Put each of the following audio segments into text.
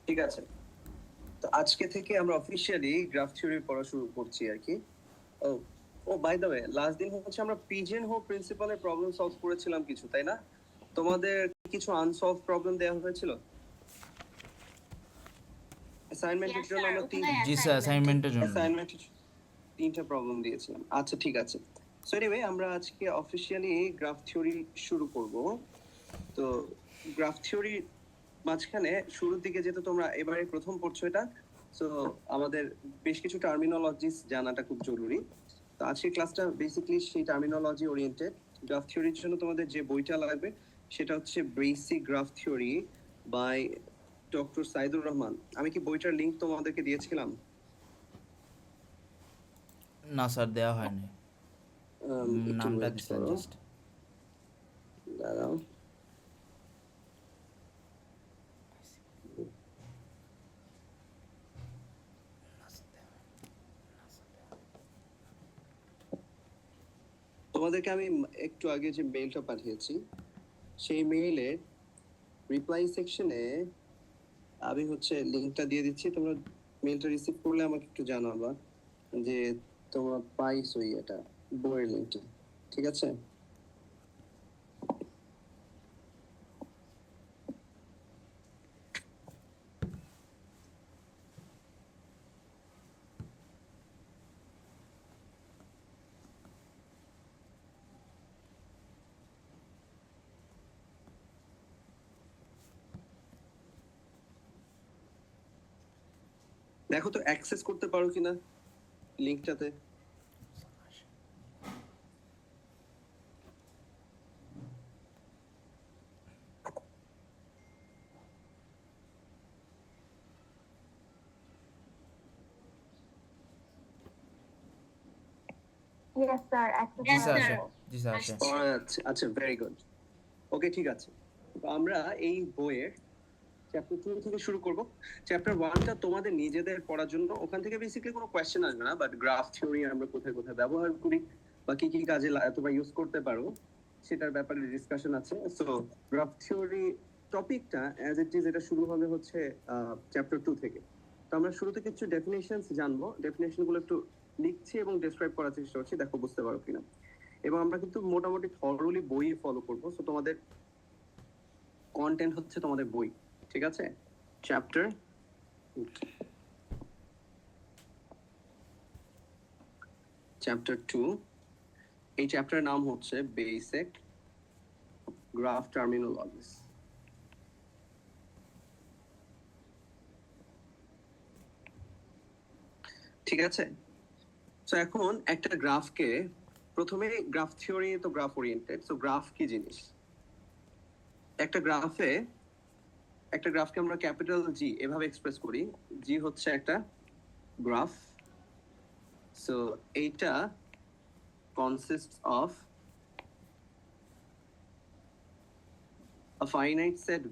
ঠিক আছে, তো আজকে থেকে আমরা অফিসিয়ালি গ্রাফ থিওরি পড়া শুরু করছি আর কি। ও ও বাই দ্য ওয়ে, লাস্ট দিন হচ্ছে আমরা পিজেন হো প্রিন্সিপালের প্রবলেম সলভ করেছিলাম কিছু, তাই না? তোমাদের কিছু আনসলভ প্রবলেম দেওয়া হয়েছিল অ্যাসাইনমেন্টের জন্য? আমরা জি স্যার, অ্যাসাইনমেন্টের জন্য অ্যাসাইনমেন্টের 3টা প্রবলেম দিয়েছিলাম। আচ্ছা ঠিক আছে। সো এনিওয়ে, আমরা আজকে অফিসিয়ালি গ্রাফ থিওরি শুরু করব। তো গ্রাফ থিওরি মাঝখানে শুরুর দিকে যেহেতু তোমরা এবারে প্রথম পড়ছো এটা, সো আমাদের বেশ কিছু টার্মিনোলজিস জানাটা খুব জরুরি। তো আজকের ক্লাসটা বেসিক্যালি সেই টার্মিনোলজি ওরিয়েন্টেড। গ্রাফ থিওরির জন্য তোমাদের যে বইটা লাগবে সেটা হচ্ছে basic graph theory by doctor Saidur Rahman. আমি কি বইটার লিংক তোমাদেরকে দিয়েছিলাম? না স্যার, দেওয়া হয়নি। একটু নামটা ওয়েট দিচ্ছেন করো, জাস্ট। দাঁড়াও। তোমাদেরকে আমি একটু আগে যে মেইলটা পাঠিয়েছি সেই মেইলের রিপ্লাই সেকশনে আমি হচ্ছে লিংকটা দিয়ে দিচ্ছি। তোমরা মেইলটা রিসিভ করলে আমাকে একটু জানাবা যে তোমরা পাইছো এটা, বইয়ের লিংকটা। ঠিক আছে? দেখো তো অ্যাক্সেস করতে পারো কিনা লিংকটাতে। Yes, sir. Access জি স্যার, করা আসে। যাবে। জি স্যার, আসে। আচ্ছা আচ্ছা, ভেরি গুড। ওকে ঠিক আছে, তো আমরা এই বইয়ের চ্যাপ্টার 2 থেকে শুরু করব। চ্যাপ্টার 1টা তোমাদের নিজেদের পড়ার জন্য, ওখান থেকে বেসিক্যালি কোনো কোশ্চেন আসবে না, বাট গ্রাফ থিওরি আমরা কোথায় কোথায় ব্যবহার করি বা কি কি কাজে তোমরা ইউজ করতে পারো সেটার ব্যাপারে ডিসকাশন আছে। সো গ্রাফ থিওরি টপিকটা অ্যাজ ইট ইজ, এটা শুরু হবে হচ্ছে চ্যাপ্টার 2 থেকে। তো আমরা শুরুতে কিছু ডেফিনেশনস জানবো, ডেফিনেশন গুলো একটু লিখছি এবং ডেসক্রাইব করার চেষ্টা করছি, দেখো বুঝতে পারো কিনা। এবং আমরা কিন্তু মোটামুটি থরলি বই ফলো করবো। সো তোমাদের কন্টেন্ট হচ্ছে তোমাদের বই, ঠিক আছে? চ্যাপ্টার চ্যাপ্টার 2, এই চ্যাপ্টারের নাম হচ্ছে বেসিক গ্রাফ টার্মিনোলজিস। ঠিক আছে, তো এখন একটা গ্রাফকে, প্রথমে গ্রাফ থিওরি তো গ্রাফ ওরিয়েন্টেড। সো গ্রাফ কি জিনিস? একটা গ্রাফকে আমরা ক্যাপিটাল জি এভাবে এক্সপ্রেস করি। জি হচ্ছে একটা গ্রাফ। সো এইটা consists of a finite set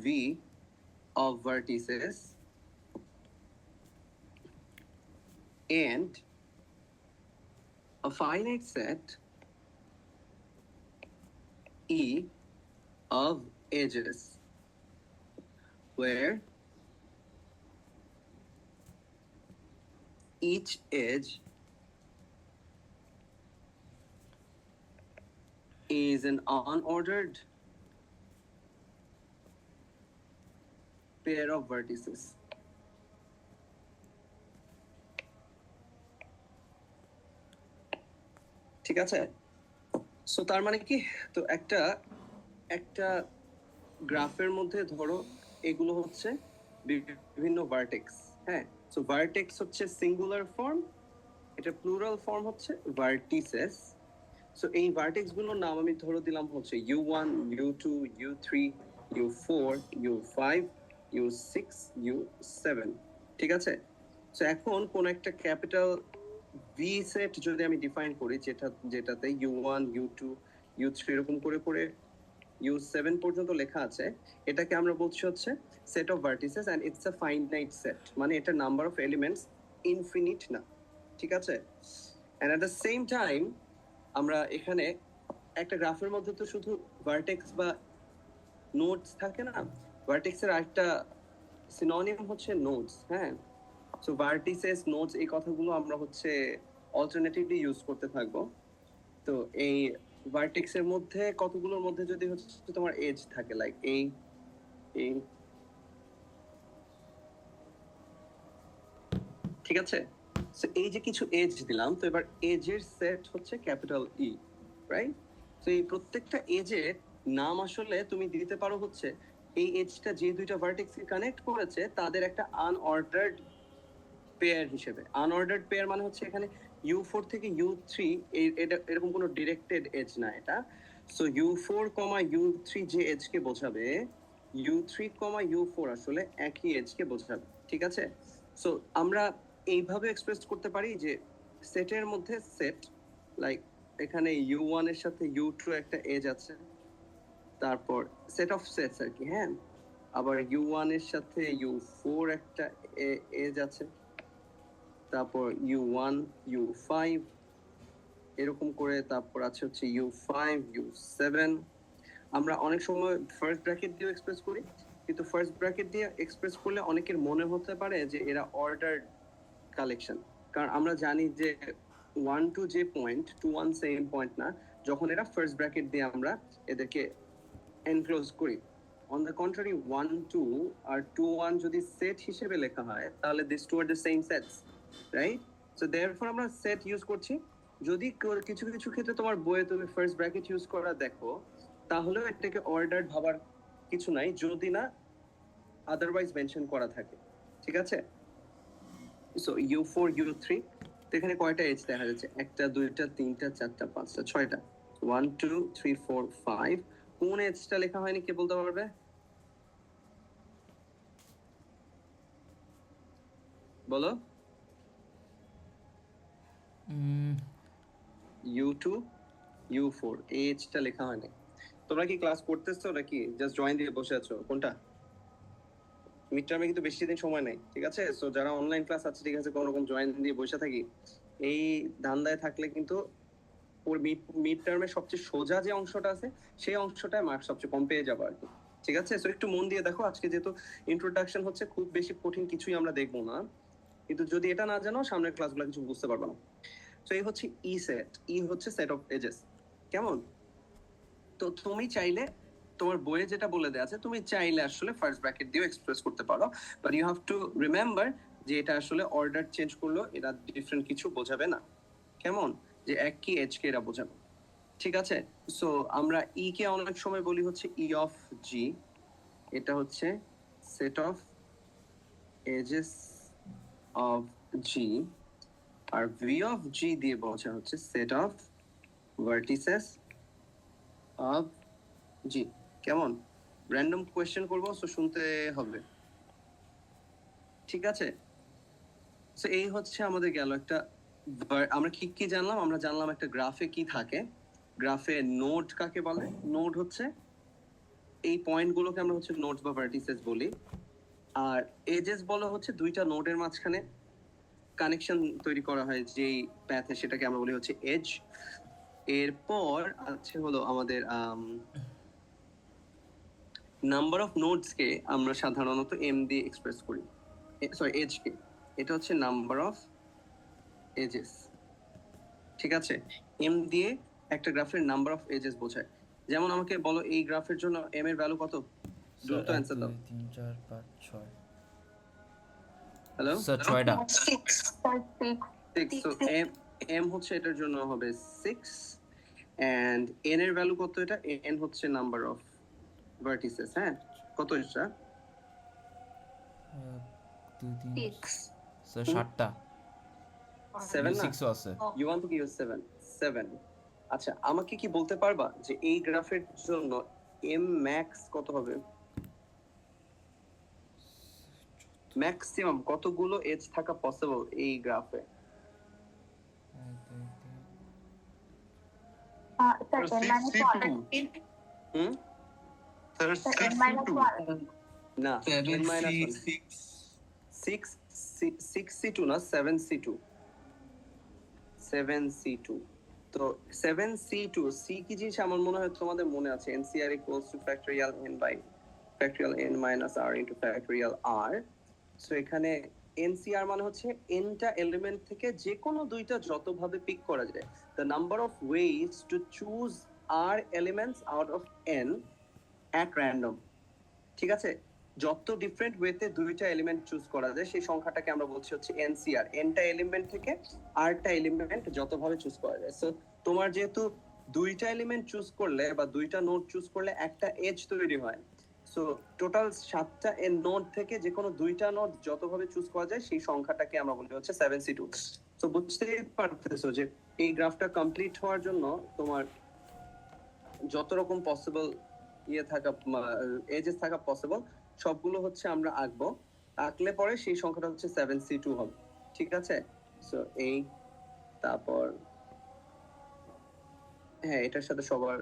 V of vertices and a finite set E of edges where each edge is an unordered pair of vertices. ঠিক আছে, সো তার মানে কি, তো একটা একটা গ্রাফের মধ্যে ধরো এগুলো হচ্ছে বিভিন্ন ভার্টেক্স। হ্যাঁ, সো ভার্টেক্স হচ্ছে সিঙ্গুলার ফর্ম, এটা প্লুরাল ফর্ম হচ্ছে ভার্টিসেস। সো এই ভার্টেক্স গুলোর নাম আমি ধরে দিলাম হচ্ছে U1, U2, U3, U4, U5, U6, U7। ঠিক আছে, সো এখন কোন একটা ক্যাপিটাল ভি সেট যদি আমি ডিফাইন করি, যেটাতে U1, U2, U3 এরকম করে করে U7 পর্যন্ত লেখা আছে, এটাকে আমরা বলছি হচ্ছে set of vertices and it's a finite set, মানে এটা নাম্বার অফ এলিমেন্টস ইনফিনিট না। ঠিক আছে, and at the same time আমরা এখানে একটা গ্রাফের মধ্যে তো শুধু ভার্টেক্স বা নোডস থাকে না, ভার্টেক্সের আরেকটা সিনোনিম হচ্ছে নোডস, হ্যাঁ। সো ভার্টিসেস, নোডস, এই কথাগুলো আমরা হচ্ছে অল্টারনেটিভলি ইউজ করতে থাকবো। তো এই ভার্টেক্সের মধ্যে কতগুলোর মধ্যে যদি হচ্ছে তোমার এজ থাকে, লাইক এই এই ঠিক আছে। সো এই যে কিছু এজ দিলাম, তো এবার এজের সেট হচ্ছে ক্যাপিটাল ই, রাইট? তো এই প্রত্যেকটা এজের নাম আসলে তুমি দিতে পারো হচ্ছে এই এজটা যে দুইটা ভার্টেক্সকে কানেক্ট করেছে তাদের একটা আনঅর্ডার্ড পেয়ার হিসেবে। আনঅর্ডার্ড পেয়ার মানে হচ্ছে এখানে U4 থেকে U3 এটা এরকম কোনো ডিরেক্টেড এজ না এটা। সো U4, U3 যে এজ কে বোঝাবে, U3, U4 আসলে একই এজ কে বোঝাবে, ঠিক আছে। সো আমরা এইভাবে এক্সপ্রেস করতে পারি যে সেটের মধ্যে সেট, লাইক এখানে U1 এর সাথে U2 একটা এজ আছে, তারপর সেট অফ সেটস আর কি, হ্যাঁ। আবার U1 এর সাথে U4 একটা এজ আছে, তারপর U1, U5 এরকম করে, তারপর আছে হচ্ছে U5, U7। আমরা অনেক সময় ফার্স্ট ব্র্যাকেট দিয়ে এক্সপ্রেস করি, কিন্তু ফার্স্ট ব্র্যাকেট দিয়ে এক্সপ্রেস করলে অনেকের মনে হতে পারে যে এরা অর্ডার কালেকশন, কারণ আমরা জানি যে 1 2 যে পয়েন্ট, 2 1 সেম পয়েন্ট না, যখন এরা ফার্স্ট ব্র্যাকেট দিয়ে আমরা এদেরকে এনক্লোজ করি। অন দ্য কন্ট্রারি, 1 2 আর 2 1 যদি সেট হিসেবে লেখা হয় তাহলে this two are the same sets, right? So therefore আমরা সেট ইউজ করছি। যদি কিছু কিছু ক্ষেত্রে তোমার বইয়ে তুমি ফার্স্ট ব্র্যাকেট ইউজ করা দেখো, তাহলেও এটাকে অর্ডার ভাবার কিছু নাই, যদি না আদারওয়াইজ মেনশন করা থাকে, ঠিক আছে। সো U4, U3, তো এখানে কয়টা এজ দেখা যাচ্ছে? একটা, দুইটা, তিনটা, চারটা, পাঁচটা, ছয়টা। 1 2 3 4 5। কোন এজটা লেখা হয়নি কে বলতে পারবে? বলো। U2, U4, এই এজটা লেখা হয়নি। তোমরা কি ক্লাস করতেছো নাকি জাস্ট জয়েন দিয়ে বসে আছো? কোনটা? মিড টার্মে কিন্তু বেশি দিন সময় নেই, ঠিক আছে। সো যারা অনলাইন ক্লাস আছে, ঠিক আছে, কোনো রকম জয়েন দিয়ে বসে থাকি, এই ধান্দায় থাকলে কিন্তু ওর মিড টার্মের সবচেয়ে সোজা যে অংশটা আছে সেই অংশটায় মার্ক সবচেয়ে কম পেয়ে যাবো আর কি, ঠিক আছে। সো একটু মন দিয়ে দেখো, আজকে যেহেতু ইন্ট্রোডাকশন হচ্ছে, খুব বেশি কঠিন কিছুই আমরা দেখবো না, কিন্তু যদি এটা না জানো সামনের ক্লাসগুলো কিছু বুঝতে পারবে না। তো এই হচ্ছে ই সেট, ই হচ্ছে সেট অফ এজেস, কেমন? তো তুমি চাইলে তোমার বইয়ে যেটা বলে দেওয়া আছে, তুমি চাইলে আসলে ফার্স্ট ব্র্যাকেট দিয়েও এক্সপ্রেস করতে পারো, but you have to remember যে এটা আসলে অর্ডার চেঞ্জ করলো এটা ডিফারেন্ট কিছু বোঝাবে না, কেমন? যে একই এজ কে এরা বোঝাবে, ঠিক আছে। সো আমরা ই কে অনেক সময় বলি হচ্ছে ই অফ জি, এটা হচ্ছে set of edges of G. আর ভি অফ জি দিয়ে বোঝা হচ্ছে set of vertices of G, কেমন? র্যান্ডম কোয়েশ্চেন করবো, সো শুনতে হবে, ঠিক আছে। সো এই হচ্ছে আমাদের গেল একটা আমরা কি কি জানলাম? আমরা জানলাম একটা গ্রাফে কি থাকে, গ্রাফে নোড কাকে বলে। নোড হচ্ছে এই পয়েন্টগুলোকে আমরা হচ্ছে নোডস বা ভার্টিসেস বলি, আর এজেস বলা হচ্ছে দুইটা নোডের মাঝখানে কানেকশন তৈরি করা হয় যেই প্যাথে, সেটাকে আমরা বলি হচ্ছে এজ। এরপর আছে হলো আমাদের নাম্বার অফ নোডস কে আমরা সাধারণত এম দিয়ে এক্সপ্রেস করি, সরি এজ কে, এটা হচ্ছে নাম্বার অফ এজেস, ঠিক আছে। এম দিয়ে একটা গ্রাফের নাম্বার অফ এজেস বোঝায়। যেমন আমাকে বলো এই গ্রাফের জন্য এম এর ভ্যালু কত? দ্রুত অ্যান্সার দাও। 3 4 5 6। হ্যালো, স্যার 6টা। 6। সো এম এম হচ্ছে এটার জন্য হবে 6, এন্ড এন এর ভ্যালু কত? এটা এন হচ্ছে নাম্বার অফ ভার্টিসেস, হ্যাঁ। কত এটা? 2 3। স্যার 7টা। 7 না? U6 ও আছে। U1 থেকে U7, 7। আচ্ছা, আমাকে কি বলতে পারবা যে এই গ্রাফের জন্য এম ম্যাক্স কত হবে? ম্যাক্সিমাম কতগুলো এজ থাকা পসিবল এই গ্রাফে? Sir, n minus 1. হুম, Sir, n minus 1. না, n minus 1, 6 6 C2 না, 7 C2, 7 C2, তো 7c2 সি কি জিনিস আমার মনে হয় তোমাদের মনে আছে, NCR equals to factorial n by factorial n minus r into factorial r. So এখানে NCR মানে হচ্ছে nটা এলিমেন্ট থেকে যে কোনো দুইটা যতভাবে পিক করা যায়, the number of ways to choose r elements out of n at random. ঠিক আছে, যত ডিফারেন্ট ওয়েতে দুইটা এলিমেন্ট চুজ করা যায় সেই সংখ্যাটাকে আমরা বলছি হচ্ছে NCR, nটা এলিমেন্ট থেকে rটা এলিমেন্ট যতভাবে চুজ করা যায়। সো তোমার যেহেতু দুইটা এলিমেন্ট চুজ করলে বা দুইটা নোড চুজ করলে একটা এজ তৈরি হয়, সো টোটাল 7টা নোড থেকে যে কোনো দুইটা নোড যতভাবে চুজ করা যায় সেই সংখ্যাটাকে আমরা বলি হচ্ছে 7c2। সো বুঝতেই পারতেছো যে এই গ্রাফটা কমপ্লিট হওয়ার জন্য তোমার যত রকম পসিবল থাকা এজেস থাকা পসিবল সবগুলো হচ্ছে আমরা আঁকবো, আঁকলে পরে সেই সংখ্যাটা হচ্ছে 7c2 হবে। ঠিক আছে, সো এই তারপর হ্যাঁ এটার সাথে সবার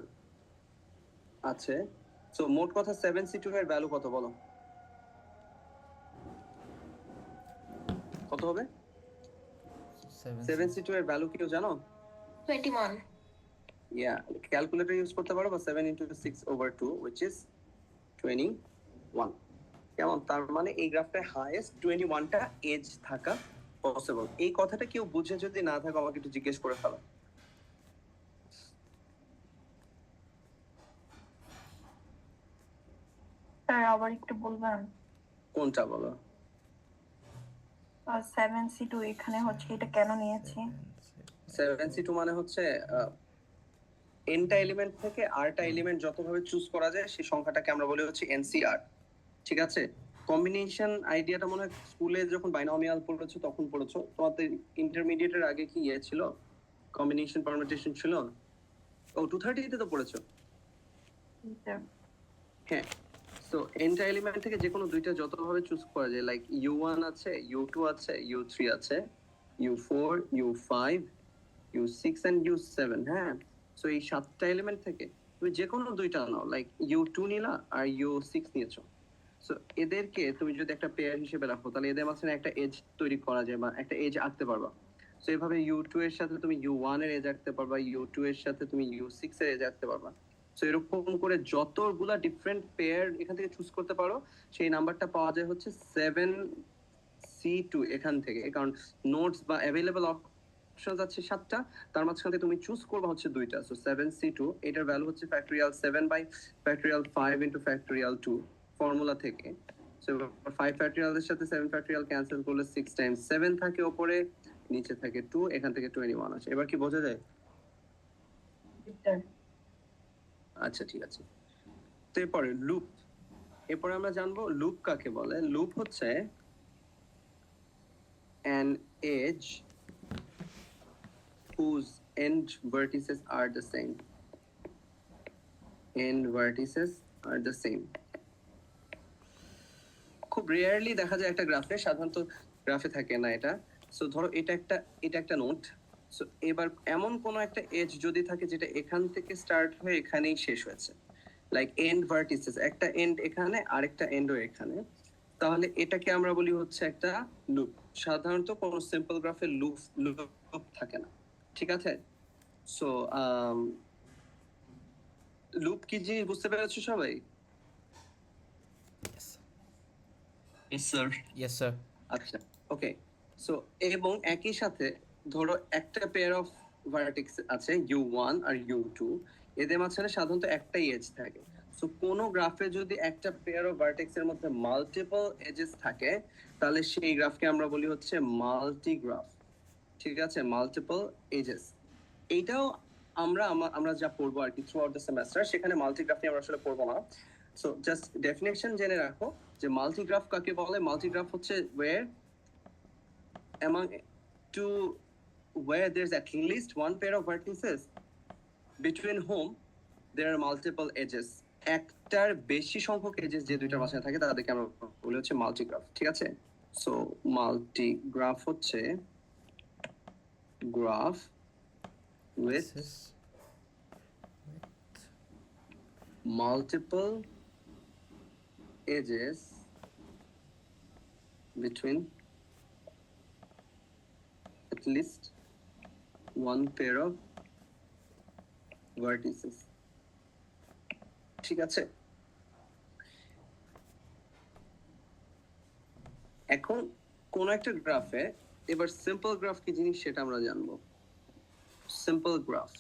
আছে। সো মোট কথা 7c2 এর ভ্যালু কত বলো, কত হবে? 7c2 এর ভ্যালু কেউ জানো? 21. Yeah, ক্যালকুলেটর ইউজ করতে পারো, বা 7 into 6/2 which is 21। কেমন? তার মানে এই গ্রাফে হাইয়েস্ট 21টা এজ থাকা পসিবল। এই কথাটা কেউ বুঝে যদি না থাকো আমাকে একটু জিজ্ঞেস করে ফেলো। স্যার আবার একটু বলবেন? কোনটা বলো? 7c2 এখানে হচ্ছে এটা কেন নিয়েছি? 7c2 মানে হচ্ছে nটা এলিমেন্ট থেকে rটা এলিমেন্ট যতভাবে চুজ করা যায় সেই সংখ্যাটাকে আমরা বলি হচ্ছে NCR। ঠিক আছে, কম্বিনেশন আইডিয়াটা মনে হয় স্কুলে যখন বাইনোমিয়াল পড়েছো তখন পড়েছো। তোমাদের ইন্টারমিডিয়েটের আগে কি ছিল, কম্বিনেশন পারমিউটেশন ছিল? ও 230 তে তো পড়েছো। হ্যাঁ, সো nটা এলিমেন্ট থেকে যে কোনো দুইটা যতভাবে চুজ করা যায়, লাইক U1 আছে, U2 আছে, U3 আছে, U4, U5, U6 and U7। হ্যাঁ, সো এই 7টা এলিমেন্ট থেকে তুমি যে কোনো দুইটা নাও, লাইক U2 নিলা আর U6 নিয়েছো। সো এদেরকে তুমি যদি একটা পেয়ার হিসেবে রাখো তাহলে এদের মাঝখানে একটা এজ তৈরি করা যায় বা একটা এজ আঁকতে পারবা। সো এভাবে U2 এর সাথে তুমি U1 এর এজ আঁকতে পারবা, U2 এর সাথে তুমি U6 এর এজ আঁকতে পারবা। সো এরকম করে যতগুলা ডিফারেন্ট পেয়ার এখান থেকে চুজ করতে পারো সেই নাম্বারটা পাওয়া যায় হচ্ছে 7c2 এখান থেকে, কারণ নোটস বা অ্যাভেলেবল অপশনস আছে 7টা, তার মাঝখান থেকে তুমি চুজ করবা হচ্ছে দুইটা। সো 7c2 এটার ভ্যালু হচ্ছে factorial 7 by factorial 5 into factorial 2 formula থেকে। সো 5 ফ্যাক্টরিয়াল এর সাথে 7 ফ্যাক্টরিয়াল ক্যান্সেল করলে 6 টাইমস 7 থাকে উপরে, নিচে থাকে 2, এখান থেকে 21 আসে। এবার কি বোঝা যায়? আচ্ছা ঠিক আছে। তো এরপরে লুপ, এরপরে আমরা জানবো লুপ কাকে বলে। লুপ হচ্ছে an edge whose end vertices are the same. End vertices are the same. খুব রেয়ারলি দেখা যায় একটা গ্রাফে, সাধারণত গ্রাফে থাকে না এটা। সো ধরো এটা একটা নোট। সো এবার এমন কোন একটা এজ যদি থাকে যেটা এখান থেকে স্টার্ট হয়ে এখানেই শেষ হয়েছে, লাইক এন্ড ভার্টিসেস, একটা এন্ড এখানে আরেকটা এন্ডও এখানে, তাহলে এটাকে আমরা বলি হচ্ছে একটা লুপ। সাধারণত কোনো সিম্পল গ্রাফে লুপ থাকে না। ঠিক আছে, সো লুপ কি জিনিস বুঝতে পেরেছো সবাই? Yes sir. Yes sir. আচ্ছা, ওকে। সো এবং একই সাথে ধরো একটা পেয়ার অফ ভার্টেক্স আছে U1 আর U2, এদের মাঝখানে সাধারণত একটাই এজ থাকে। সো কোন গ্রাফে যদি একটা পেয়ার অফ ভার্টেক্স এর মধ্যে মাল্টিপল এজেস থাকে তাহলে সেই গ্রাফকে আমরা বলি হচ্ছে মাল্টি গ্রাফ। ঠিক আছে, মাল্টিপল এজেস। এইটাও আমরা যা পড়বো আর কি থ্রু আউট দ্য সেমেস্টার, সেখানে মাল্টিগ্রাফ নিয়ে আমরা আসলে পড়বো না। সো জাস্ট ডেফিনেশন জেনে রাখো যে মাল্টিগ্রাফ কাকে বলে। মাল্টিগ্রাফ হচ্ছে where there's at least one pair of vertices between whom there are multiple edges. একটার বেশি সংখ্যক এজেস যে দুইটার মাঝখানে থাকে তাদেরকে আমরা বলি হচ্ছে মাল্টিগ্রাফ। ঠিক আছে, সো মাল্টিগ্রাফ হচ্ছে graph with This is multiple edges between at least one pair of vertices. ঠিক আছে, এখন কোন একটা গ্রাফে এবার সিম্পল গ্রাফ কি জিনিস সেটা আমরা জানবো। সিম্পল গ্রাফ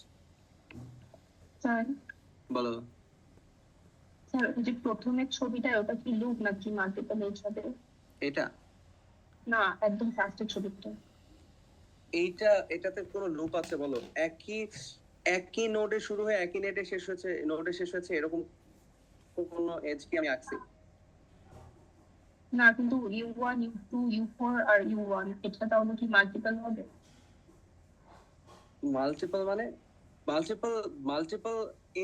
স্যার বলো। স্যার ওই যে প্রথমের ছবিটা ওটা কি লুপ নাকি মাল্টিপল এজ হবে? এটা না, একদম ফার্স্টের ছবিটা। এটাতে কোনো লুপ আছে বলো? একই নোডে শুরু হয়ে একই নোডে শেষ হয়েছে এরকম কোনো এজ কি আমি আঁকছি? না, কিন্তু U1 U2 U4 আর U1 এটা তাহলে কি মাল্টিপল হবে? মাল্টিপল মানে মাল্টিপল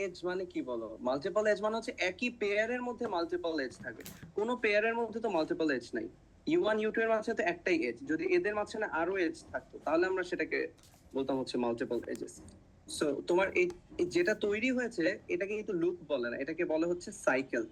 এজ মানে কি বলো? মাল্টিপল এজ মানে হচ্ছে একই পেয়ারের মধ্যে মাল্টিপল এজ থাকে। কোনো পেয়ারের মধ্যে তো মাল্টিপল এজ নাই। U1 U2 এর মাঝে তো একটাই এজ, যদি এদের মাঝখানে আরো এজ থাকতো তাহলে আমরা সেটাকে বলতাম হচ্ছে মাল্টিপল এজেস। সো তোমার এই যেটা তৈরি হয়েছে এটাকে কিন্তু লুপ বলে না, এটাকে বলে হচ্ছে সাইকেল।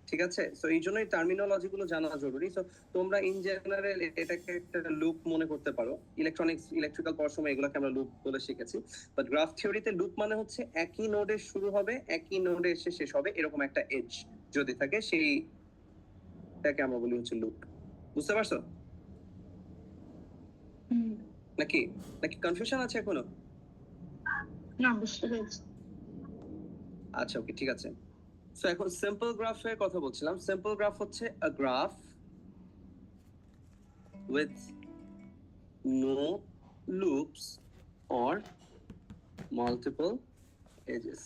ঠিক আছে, সো এই জন্যই টার্মিনোলজি গুলো জানা জরুরি। সো তোমরা ইন জেনারেল এটাকে একটা লুপ মনে করতে পারো, ইলেকট্রিক্যাল পড়ার সময় এগুলোকে আমরা লুপ বলে শিখেছি। বাট গ্রাফ থিওরিতে লুপ মানে হচ্ছে একই নোডে শুরু হবে একই নোডে এসে শেষ হবে এরকম একটা এজ যদি থাকে সেইটাকে আমরা বলি হচ্ছে লুপ। বুঝতে পারছো নাকি নাকি কনফিউশন আছে এখনো? না, বুঝতে পেরেছি। আচ্ছা ওকে, ঠিক আছে। সো এখন সিম্পল গ্রাফের কথা বলছিলাম। সিম্পল গ্রাফ হচ্ছে আ graph with no loops or multiple edges.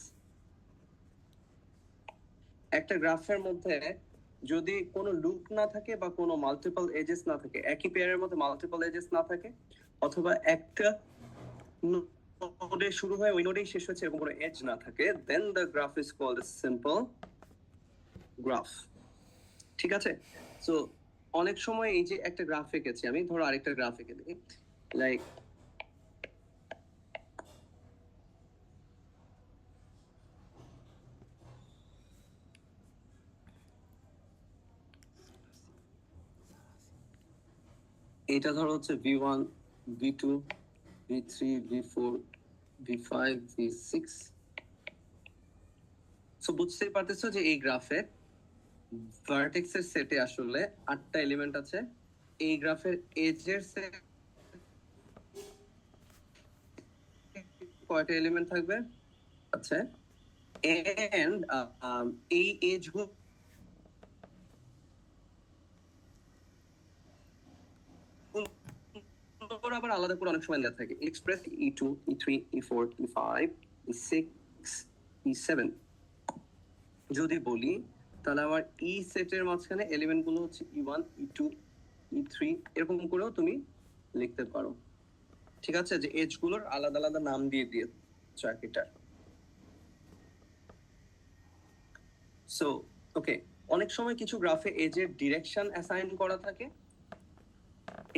একটা গ্রাফের মধ্যে যদি কোনো লুপ না থাকে বা কোনো মাল্টিপল এজেস না থাকে, একই পেয়ারের মধ্যে মাল্টিপল এজেস না থাকে, অথবা একটা নোডে শুরু হয় ওই নোডেই শেষ হচ্ছে এরকম কোনো এজ না থাকে, then the graph is called a simple graph. ঠিক আছে, সো অনেক সময় এই যে একটা গ্রাফ এঁকেছি আমি, ধরো আরেকটা গ্রাফ এঁকে দিই, লাইক এটা ধরো হচ্ছে V1 V2 V3 V4 V5 V6। So বুঝতেই পারতেছো যে এই গ্রাফে ভার্টেক্সের সেটে আসলে 8টা এলিমেন্ট আছে। এই গ্রাফের এজের সেট কয়টা এলিমেন্ট থাকবে? আচ্ছা, এন্ড এই এজ আবার আলাদা করে অনেক সময় দেওয়া থাকে, express E2 E3 E4 E5 E6 E7 যদি বলি, তাহলে আমার ই সেটের মাঝখানে এলিমেন্ট গুলো হচ্ছে E1 E2 E3 এরকম করেও তুমি লিখতে পারো। ঠিক আছে, যে এজ গুলোর আলাদা আলাদা নাম দিয়ে দিয়েছো একটা। সো ওকে, অনেক সময় কিছু গ্রাফে এজের ডিরেকশন অ্যাসাইন করা থাকে,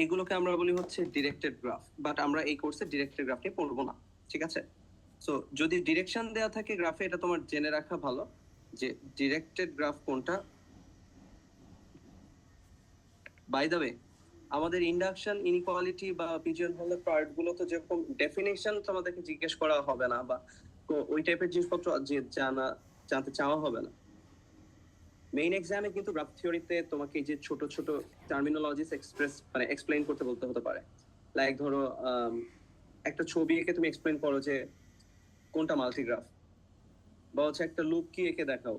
এগুলোকে আমরা বলি হচ্ছে ডিরেক্টেড গ্রাফ। বাট আমরা এই কোর্সে ডিরেক্টেড গ্রাফ নিয়ে পড়বো না। ঠিক আছে, সো যদি ডিরেকশন দেওয়া থাকে গ্রাফে, এটা তোমার জেনে রাখা ভালো যে ডিরেক্টেড গ্রাফ কোনটা। বাই দ্য ওয়ে, আমাদের ইন্ডাকশন ইনইকুয়ালিটি বা পিজন হলের পার্ট গুলো তো যেরকম ডেফিনেশন তোমাদেরকে জিজ্ঞেস করা হবে না, বা ওই টাইপের জিনিসপত্র যে জানতে চাওয়া হবে না। মেইন এক্সামে কিন্তু গ্রাফ থিওরিতে তোমাকে যে ছোট ছোট টার্মিনোলজিস এক্সপ্লেইন করতে বলতে হতে পারে। লাইক ধরো একটা ছবি এঁকে তুমি এক্সপ্লেইন করো যে কোনটা মাল্টিগ্রাফ, বা হচ্ছে একটা লুপ কি এঁকে দেখাও,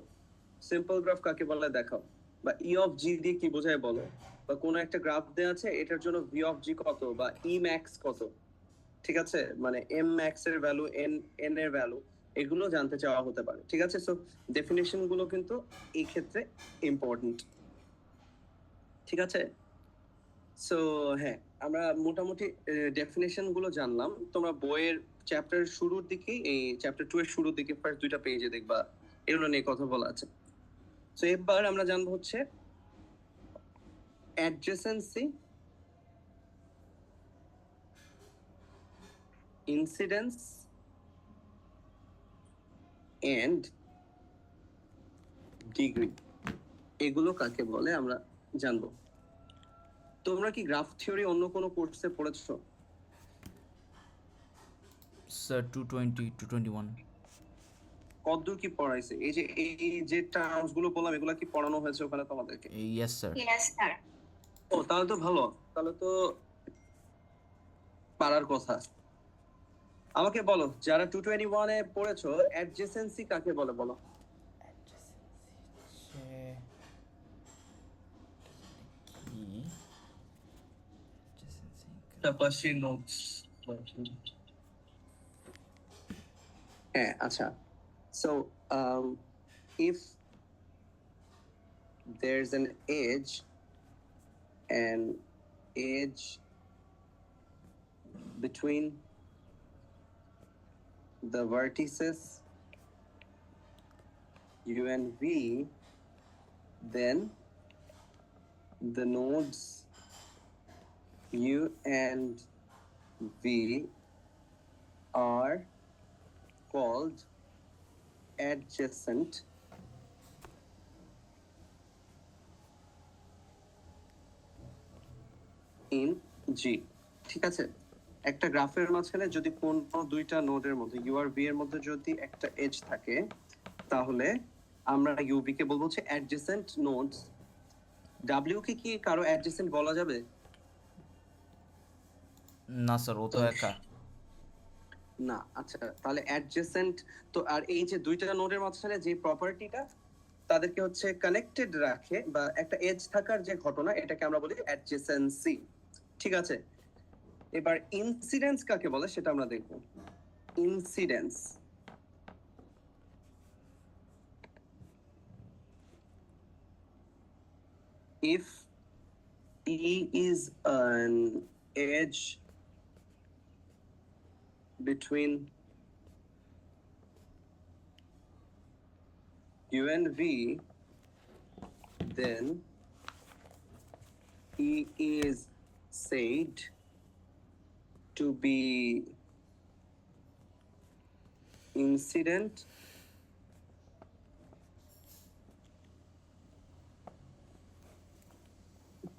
সিম্পল গ্রাফ কাকে বলে দেখাও, বা ই অফ জি দিয়ে কি বোঝায় বলো, বা কোনো একটা গ্রাফ দেওয়া আছে এটার জন্য ভি অফ জি কত বা ই ম্যাক্স কত। ঠিক আছে, মানে এম ম্যাক্স এর ভ্যালু, এন এর ভ্যালু, এগুলো জানতে চাওয়া হতে পারে। ঠিক আছে, সো ডেফিনেশন গুলো কিন্তু এই ক্ষেত্রে ইম্পর্টেন্ট। ঠিক আছে, সো হ্যাঁ, আমরা মোটামুটি ডেফিনেশন গুলো জানলাম। তোমরা বইয়ের চ্যাপ্টার শুরুর দিকে, এই চ্যাপ্টার 2 এর শুরুর দিকে ফার্স্ট 2টা পেজে দেখবা এগুলো নিয়ে কথা বলা আছে। সো এবার আমরা জানবো হচ্ছে অ্যাডজেসেন্সি, ইনসিডেন্স এন্ড ডিগ্রি, এগুলো কাকে বলে আমরা জানবো। তোমরা কি গ্রাফ থিওরি অন্য কোনো কোর্সে পড়েছো? Sir, 220 221. কতদূর কি পড়াইছে? এই যে টার্মস গুলো বললাম এগুলো কি পড়ানো হয়েছে ওখানে তোমাদেরকে? Yes, sir. Yes sir. ও তাহলে তো ভালো, তাহলে তো পারার কথা। আমাকে বলো, যারা 221 এ পড়েছো, অ্যাডজেসেন্সি কাকে বলে বলো? পাশাপাশি নোটস। হ্যাঁ, আচ্ছা। So, if there's an edge between the vertices U and V, then the nodes U and V are called adjacent in G. ঠিক আছে, একটা গ্রাফের মাঝখানে যদি কোন দুইটা নোডের মধ্যে ইউ আর ভি এর মধ্যে যদি একটা এজ থাকে, তাহলে আমরা ইউভি কে বলবো হচ্ছে অ্যাডজেসেন্ট নোডস। ডাব্লিউ কে কি কারো অ্যাডজেসেন্ট বলা যাবে? না স্যার, ও তো একা। না, আচ্ছা, তাহলে অ্যাডজেসেন্ট তো, আর এই যে দুইটা নোডের মাঝখানে যে প্রপার্টিটা তাদেরকে হচ্ছে কানেক্টেড রাখে বা একটা এজ থাকার যে ঘটনা, এটাকে আমরা বলি অ্যাডজেসেন্সি। ঠিক আছে, এবার ইনসিডেন্স কাকে বলে সেটা আমরা দেখব। Incidence, if E is an edge between U and V, then E is said to be incident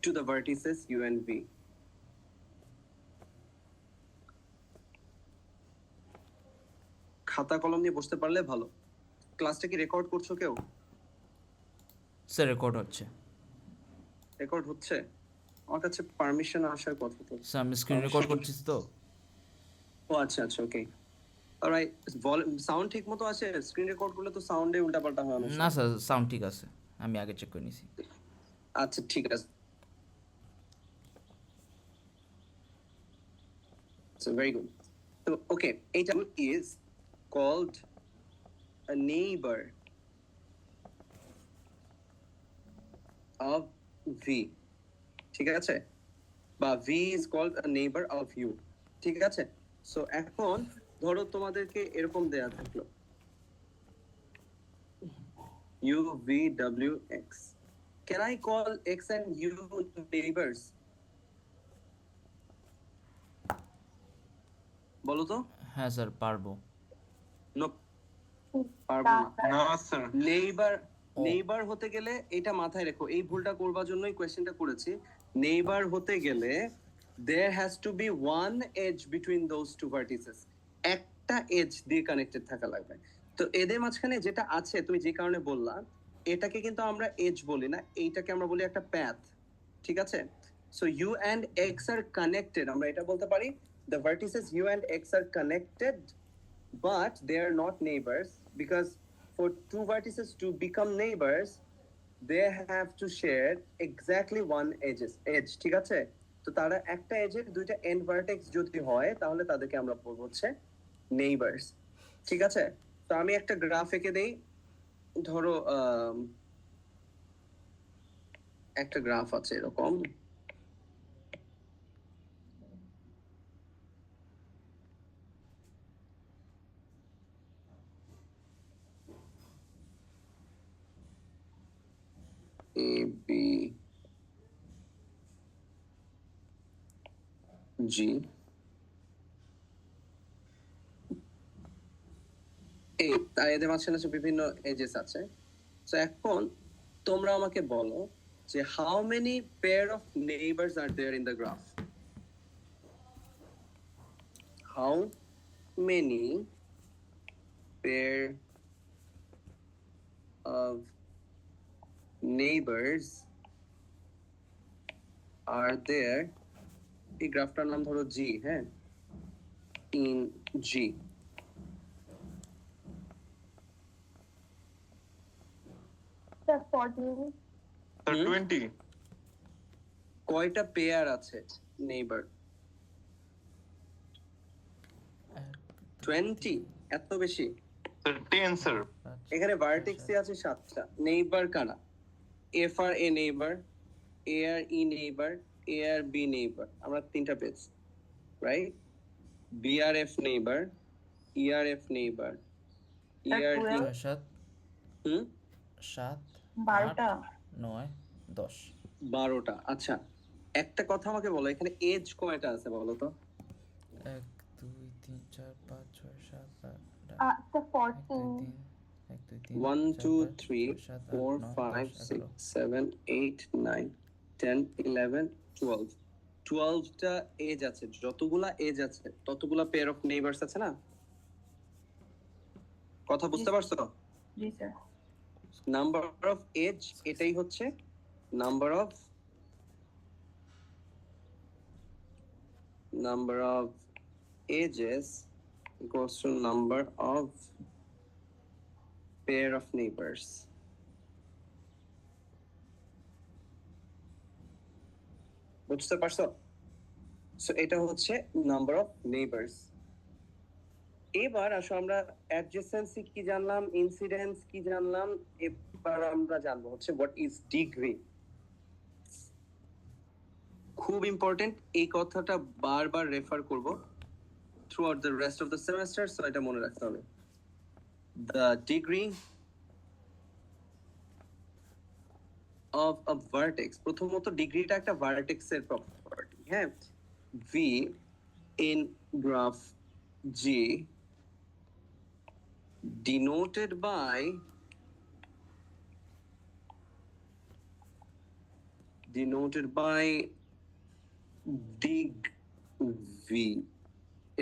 to the vertices U and V. খাতা কলম নিয়ে বসতে পারলে ভালো। ক্লাসটা কি রেকর্ড করছো কেউ? স্যার রেকর্ড হচ্ছে। রেকর্ড হচ্ছে? আমার কাছে পারমিশন আসার কথা তো। স্যার আমি স্ক্রিন রেকর্ড করছি তো। ও আচ্ছা আচ্ছা, ওকে। অলরাইট, সাউন্ড ঠিক মতো আছে? স্ক্রিন রেকর্ড করলে তো সাউন্ডে উল্টাপাল্টা হয় না? না স্যার, সাউন্ড ঠিক আছে, আমি আগে চেক করে নিছি। আচ্ছা ঠিক আছে, so very good. So okay, এটা is called a neighbor of V, ঠিক আছে, বা V is called a neighbor of U, ঠিক আছে। সো এখন ধরো তোমাদেরকে এরকম দেয়া থাকলো U V W X, can I call X and U neighbors? বলো তো। হ্যাঁ স্যার পারবো। নো, পারবো না। না স্যার, নেইবার হতে গেলে এটা মাথায় রেখো, এই ভুলটা করবার জন্যই কোয়েশ্চেনটা করেছি। নেইবার হতে গেলে there has to be one edge between those two vertices, একটা এজ দিয়ে কানেক্টেড থাকা লাগবে। তো এদের মাঝখানে যেটা আছে, তুমি যে কারণে বললা, এটাকে কিন্তু আমরা এজ বলি না, এইটাকে আমরা বলি একটা প্যাথ, ঠিক আছে। So U and X are connected, আমরা এটা বলতে পারি the vertices U and X are connected but they are not neighbors, because for two vertices to become neighbors they have to share exactly one edge, ঠিক আছে। তো তারা একটা এজের দুইটা এন্ড ভার্টেক্স যদি হয় তাহলে তাদেরকে আমরা বলবো হচ্ছে নেইবারস, ঠিক আছে। তো আমি একটা গ্রাফ এঁকে দেই, ধরো একটা গ্রাফ আছে এরকম, A B G, এই তাই এদের মাঝখানে বিভিন্ন এজেস আছে। তো এখন তোমরা আমাকে বলো যে how many pair of neighbours are there in the graph? How many pair of neighbors are there, এই গ্রাফটার নাম ধরো জি, হ্যাঁ, in G. স্যার 14 স্যার হুম? 20 কয়টা পেয়ার আছে নেইবার? 20, এত বেশি? স্যার 10 স্যার এখানে ভার্টেক্সই আছে 7টা। নেইবার কারা? এফ আর এ নেইবার, এ আর ই নেইবার, এ আর বি নেইবার, আমরা 3টা পেয়েছি, রাইট? বি আর এফ নেইবার, ই আর এফ নেইবার, ই আর ডি, 12 7 হুম, 7 12টা 9 10 12টা। আচ্ছা, একটা কথা আমাকে বলো, এখানে এজ কয়টা আছে বলো তো? 1 2 3 4 5 6 7 8 স্যার 14 1 2 3 1 2 3 4 5 6 7 8 9 10 11 12, 12টা এজ আছে। যতগুলা এজ আছে ততগুলা পেয়ার অফ নেইবারস আছে না? কথা বুঝতে পারছো? জি স্যার। নাম্বার অফ এজ এটাই হচ্ছে number of ages equals to number of pair of neighbors. বুঝতে পারছো? সো এটা হচ্ছে নাম্বার অফ নেইবারস। এবার আসো আমরা অ্যাডজেসেন্সি কি জানলাম, ইনসিডেন্স কি জানলাম, এবার আমরা জানবো হচ্ছে হোয়াট ইজ ডিগ্রি। খুব ইম্পর্টেন্ট, এই কথাটা বারবার রেফার করব throughout the rest of the semester, so এটা মনে রাখতে হবে। The degree of a vertex, প্রথমত ডিগ্রিটা একটা ভার্টেক্সের প্রপার্টি, হ্যাঁ। V in graph G denoted by dig V,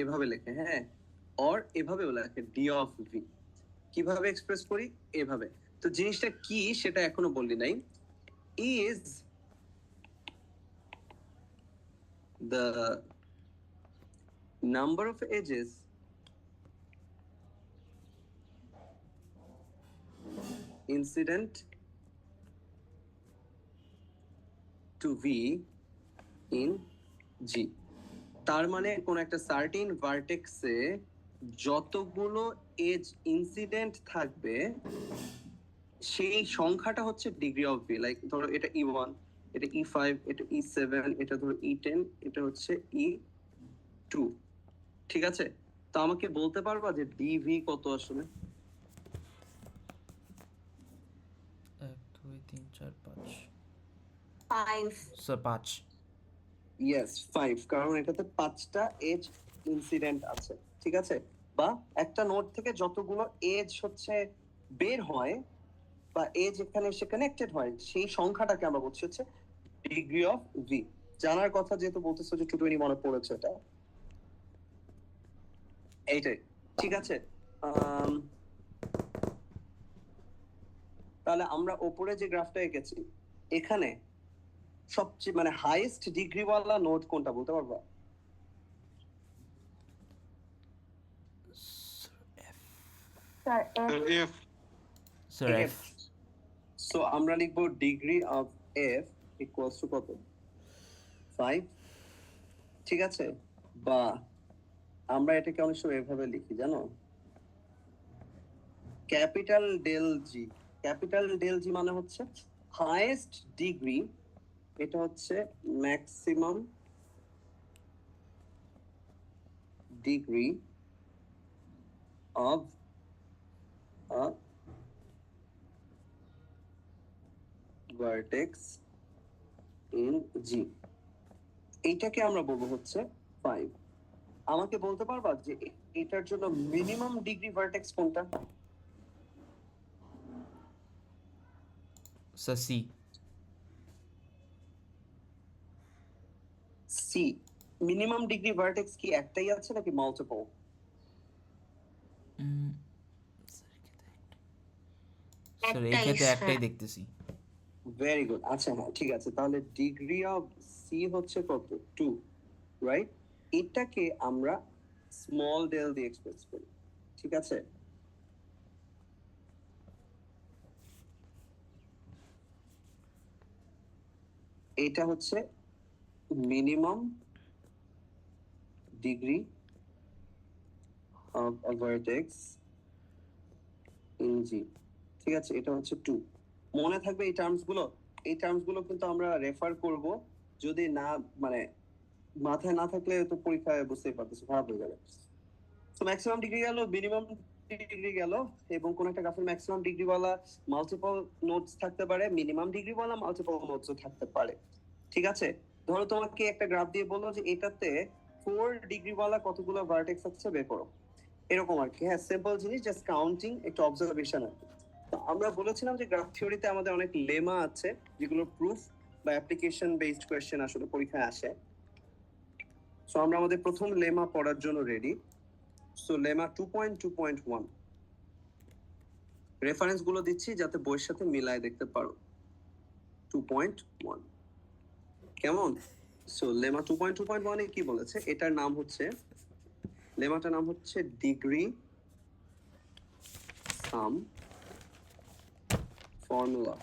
এভাবে লেখে, হ্যাঁ, অর এভাবেও লেখে ডি অফ ভি। কিভাবে এক্সপ্রেস করি? এভাবে। তো জিনিসটা কি সেটা এখনো বললি নাই। Is the number of edges incident to V in G। তার মানে কোন একটা সার্টেন ভার্টেক্সে যতগুলো এজ ইনসিডেন্ট থাকবে সেই সংখ্যাটা হচ্ছে ডিগ্রি অফ ভি। লাইক ধরো এটা E1, এটা E5, এটা E7, এটা ধরো E10, এটা হচ্ছে E2, ঠিক আছে? তো আমাকে বলতে পারবা যে ডিভি কত আসলে? 1 2 3 4 5 5 স্যার 5 ইয়েস 5, কারণ এটাতে 5টা এজ ইনসিডেন্ট আছে, ঠিক আছে? বা একটা নোড থেকে যতগুলো এজ হচ্ছে বের হয় বা এজ এখানে এসে কানেক্টেড হয় সেই সংখ্যাটাকে আমরা বলছি হচ্ছে ডিগ্রি অফ ভি। জানার কথা যেহেতু বলতেছো যে 220 মনে পড়েছে, এটা এইটাই, ঠিক আছে? তাহলে আমরা ওপরে যে গ্রাফটা এঁকেছি এখানে সবচেয়ে মানে হাইয়েস্ট ডিগ্রিওয়ালা নোড কোনটা বলতে পারবা? Sir F sir F। F so আমরা লিখবো degree of F equals to কত? 5, ঠিক আছে? বা আমরা এটাকে অনেক সময় এভাবে লিখি জানো, capital del G. Capital del G মানে হচ্ছে হাইয়েস্ট ডিগ্রি, এটা হচ্ছে maximum degree of a vertex in G. এইটাকে আমরা বলবো হচ্ছে 5। আমাকে বলতে পারবা যে এটার জন্য মিনিমাম ডিগ্রি ভার্টেক্স কোনটা? Sir C C. Minimum degree vertex কি একটাই আছে নাকি মাল্টিপল? স্যার এই ক্ষেত্রে একটাই দেখতেছি। Very good. আচ্ছা হ্যাঁ ঠিক আছে, তাহলে ডিগ্রি অফ সি হচ্ছে কত? 2, রাইট? এটাকে আমরা স্মল ডেল দিয়ে এক্সপ্রেস করি, ঠিক আছে? এটা হচ্ছে minimum degree of a vertex in G, ঠিক আছে? এটা হচ্ছে 2। মনে থাকবে এই টার্মস গুলো কিন্তু আমরা রেফার করব, যদি না মানে মাথায় না থাকলে তো পরীক্ষায় বুঝতেই পারতেছো খারাপ হয়ে যাবে। তো ম্যাক্সিমাম ডিগ্রি গেল, মিনিমাম ডিগ্রি গেল, এবং কোন একটা গ্রাফের ম্যাক্সিমাম ডিগ্রি ওয়ালা মাল্টিপল নোডস থাকতে পারে, মিনিমাম ডিগ্রি ওয়ালা মাল্টিপল নোডসও থাকতে পারে, ঠিক আছে? ধরো তোমাকে একটা গ্রাফ দিয়ে বললো যে এটাতে 4 ডিগ্রি ওয়ালা কতগুলো ভার্টেক্স আছে বের করো, এরকম আর কি। হ্যাঁ, সিম্পল জিনিস, জাস্ট কাউন্টিং, একটা অবজারভেশন আর কি। তো আমরা বলেছিলাম যে গ্রাফ থিওরিতে আমাদের অনেক লেমা আছে যেগুলো প্রুফ বা অ্যাপ্লিকেশন বেসড কোয়েশ্চেন আসলে পরীক্ষায় আসে। সো আমরা আমাদের প্রথম লেমা পড়ার জন্য রেডি। সো লেমা 2.2.1, রেফারেন্স গুলো দিচ্ছি যাতে বইয়ের সাথে মিলায় দেখতে পারো। 2.1 কেমন? সো লেমা 2.2.1 এ কি বলেছে? এটার নাম হচ্ছে, লেমাটার নাম হচ্ছে degree sum formula.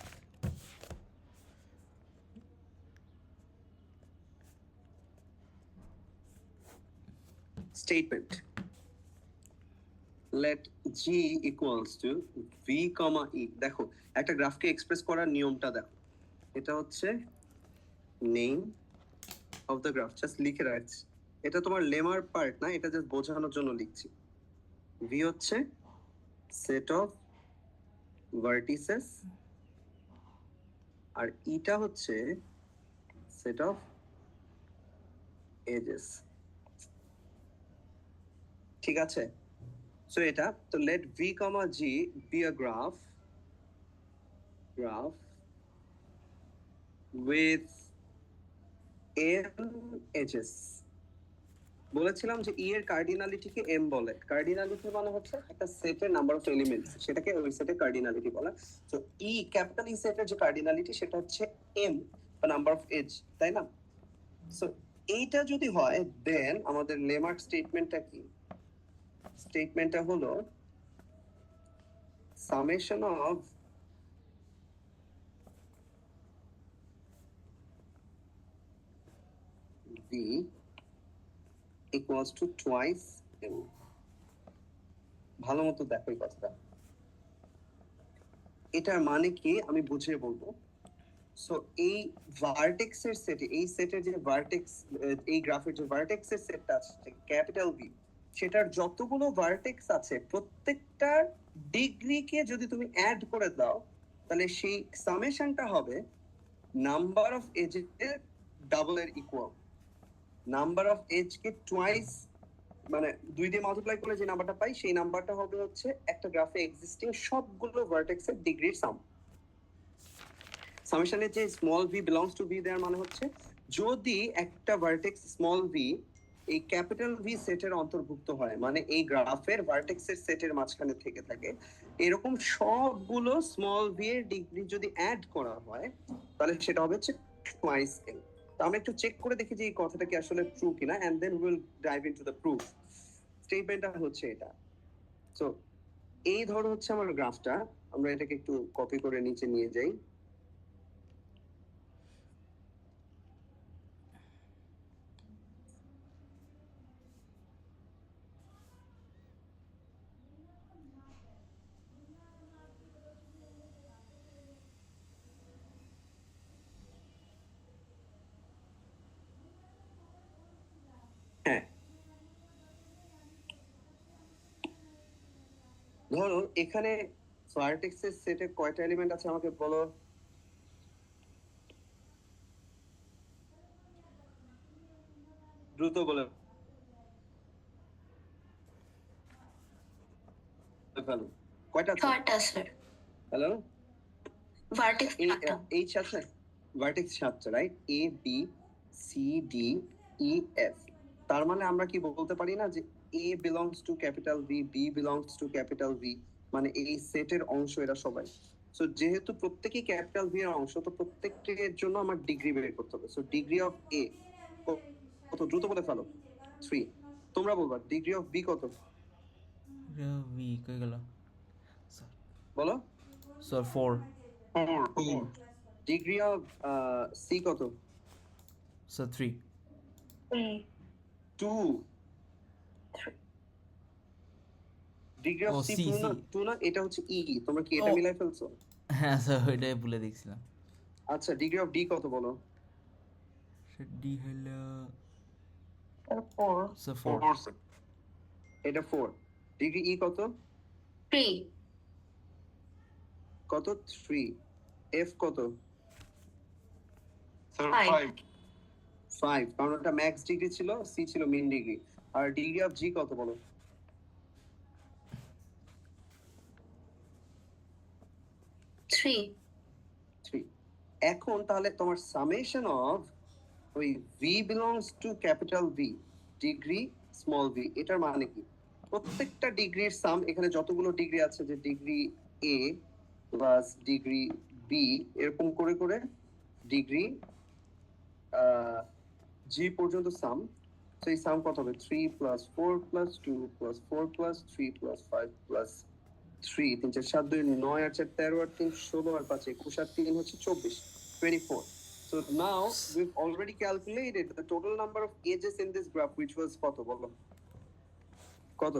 Statement, let g equals to v, e। দেখো একটা গ্রাফকে এক্সপ্রেস করার নিয়মটা দেখো, এটা হচ্ছে name of the graph, just লিখে রাখছি। এটা তোমার লেমার পার্ট না, এটা জাস্ট বোঝানোর জন্য লিখছি। v হচ্ছে সেট অফ ভার্টিসেস, আর ইটা হচ্ছে সেট অফ এজেস, ঠিক আছে? সো এটা তো let v, g be a graph with m edges। বলেছিলাম যে ই এর কার্ডিনালিটিকে এম বলে। কার্ডিনালিটি মানে হচ্ছে একটা সেটের নাম্বার অফ এলিমেন্টস, সেটাকে ওই সেটের কার্ডিনালিটি বলে। তো ই, ক্যাপিটাল ই সেটের যে কার্ডিনালিটি সেটা হচ্ছে এম বা নাম্বার অফ এজ, তাই না? সো এইটা যদি হয় দেন আমাদের লেমার স্টেটমেন্টটা কি? স্টেটমেন্টটা হলো summation of v equals to twice m। ভালো মতো দেখো এই কথাটা, এটার মানে কি আমি বুঝিয়ে বলবো। সো এই ভার্টেক্সের সেটে, এই সেটের যে ভার্টেক্স, এই গ্রাফের যে ভার্টেক্সের সেটটা আছে ক্যাপিটাল ভি, সেটার যতগুলো ভার্টেক্স আছে প্রত্যেকটার ডিগ্রিকে যদি তুমি অ্যাড করে দাও তাহলে সেই সামেশনটা হবে নাম্বার অফ এজের ডাবল এর ইকুয়াল। নাম্বার অফ এজ কে টুয়াইস মানে 2 দিয়ে মাল্টিপ্লাই করলে যে নাম্বারটা পাই সেই নাম্বারটা হবে হচ্ছে একটা গ্রাফে এক্সিস্টিং সবগুলো ভার্টেক্সের ডিগ্রির সাম। সামেশনে যে small V belongs to V দেওয়ার মানে হচ্ছে যদি একটা ভার্টেক্স স্মল ভি এই ক্যাপিটাল ভি সেটের অন্তর্ভুক্ত হয়, মানে এই গ্রাফের ভার্টেক্সের সেটের মাঝখানে থেকে থাকে, এরকম সবগুলো স্মল ভি এর ডিগ্রি যদি অ্যাড করা হয় তাহলে সেটা হবে হচ্ছে টুয়াইস এল। তো আমরা একটু চেক করে দেখি যে এই কথাটা কি আসলে ট্রু কিনা, and then will dive into the proof. স্টেটমেন্টটা হচ্ছে এটা। সো এই ধরো হচ্ছে আমার গ্রাফটা, আমরা এটাকে একটু কপি করে নিচে নিয়ে যাই। হ্যাঁ, ধরো এখানে ভার্টেক্সের সেটে কয়টা এলিমেন্ট আছে আমাকে বলো। দ্রুত বলে ফেলো, কয়টা আছে? 6টা স্যার। হ্যালো, ভার্টেক্স এইচ আছে, ভার্টেক্স 7টা, right? A B C D E F. তার মানে আমরা কি বলতে পারি না যে A belongs to capital V, B belongs to capital V, মানে এই সেটের অংশ এরা সবাই। সো যেহেতু প্রত্যেকই ক্যাপিটাল ভি এর অংশ, তো প্রত্যেকটির জন্য আমার ডিগ্রি বের করতে হবে। সো ডিগ্রি অফ এ কত, দ্রুত বলে ফেলো। 3। তোমরা বলবা ডিগ্রি অফ বি কত, ভি কই গেল স্যার? বলো। স্যার 4। 4 ডিগ্রি অফ সি কত, স্যার 3। 2। ডিগ্রি অফ ও সি সি 2 না, সি 2 না, এটা হচ্ছে ই। তোমরা কি এটা ও। মিলাই ফেলছো? হ্যাঁ স্যার ওইটাই ভুলে দেখছিলাম। আচ্ছা, ডিগ্রি অফ ডি কত বলো। স্যার ডি হলো 4 স্যার 4। 4 স্যার এটা 4। ডিগ্রি ই কত, 3 কত, 3। এফ কত, স্যার 5 5, কারণ ওটা ম্যাক্স ডিগ্রি ছিল, সি ছিল মিন ডিগ্রি। আর ডিগ্রি অফ জি কত বলো, 3 3। এখন তাহলে তোমার সামেশন অফ ওই V belongs to capital V, degree small V, এটার মানে কি? প্রত্যেকটা ডিগ্রির সাম, এখানে যতগুলো ডিগ্রি আছে, যে ডিগ্রি এ প্লাস ডিগ্রি বি, এরকম করে করে ডিগ্রি জি পর্যন্ত সাম। সেই সাম কত হবে? 3 plus 4 plus 2 plus 4 plus 3 plus 5 plus 3, 3 4 7 2 9 আর 4 13 আর 3 16 আর 5 21 আর 3 হচ্ছে 24, 24. So now we've already calculated the total number of edges in this graph, which was কত বলো, কত,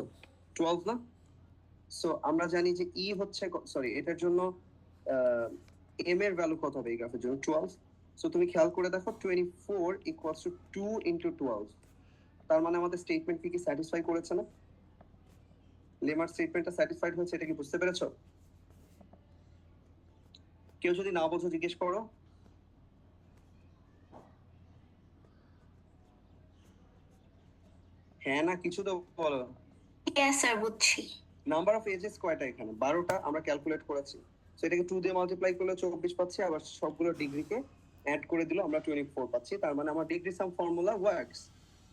12 না? সো আমরা জানি যে ই হচ্ছে, সরি, এটার জন্য এম এর ভ্যালু কত হবে এই গ্রাফের জন্য, 12। সো তুমি খেয়াল করে দেখো, 24 ইকুয়ালস টু 2 ইনটু 12। তার মানে আমাদের স্টেটমেন্ট কি স্যাটিসফাই করেছে না? লেমার স্টেটমেন্টটা স্যাটিসফাইড হয়েছে, এটা কি বুঝতে পেরেছো? কেউ যদি না বোঝো জিজ্ঞেস করো। হ্যাঁ না কিছু তো বলো। yes স্যার বুঝছি। নাম্বার অফ এজেস কয়টা এখানে? 12টা আমরা ক্যালকুলেট করেছি। সো এটাকে 2 দিয়ে মাল্টিপ্লাই করলে 24 পাচ্ছি, আবার সবগুলো ডিগ্রিকে অ্যাড করে দিলে আমরা 24 পাচ্ছি। তার মানে আমার ডিগ্রি সাম ফর্মুলা ওয়ার্কস।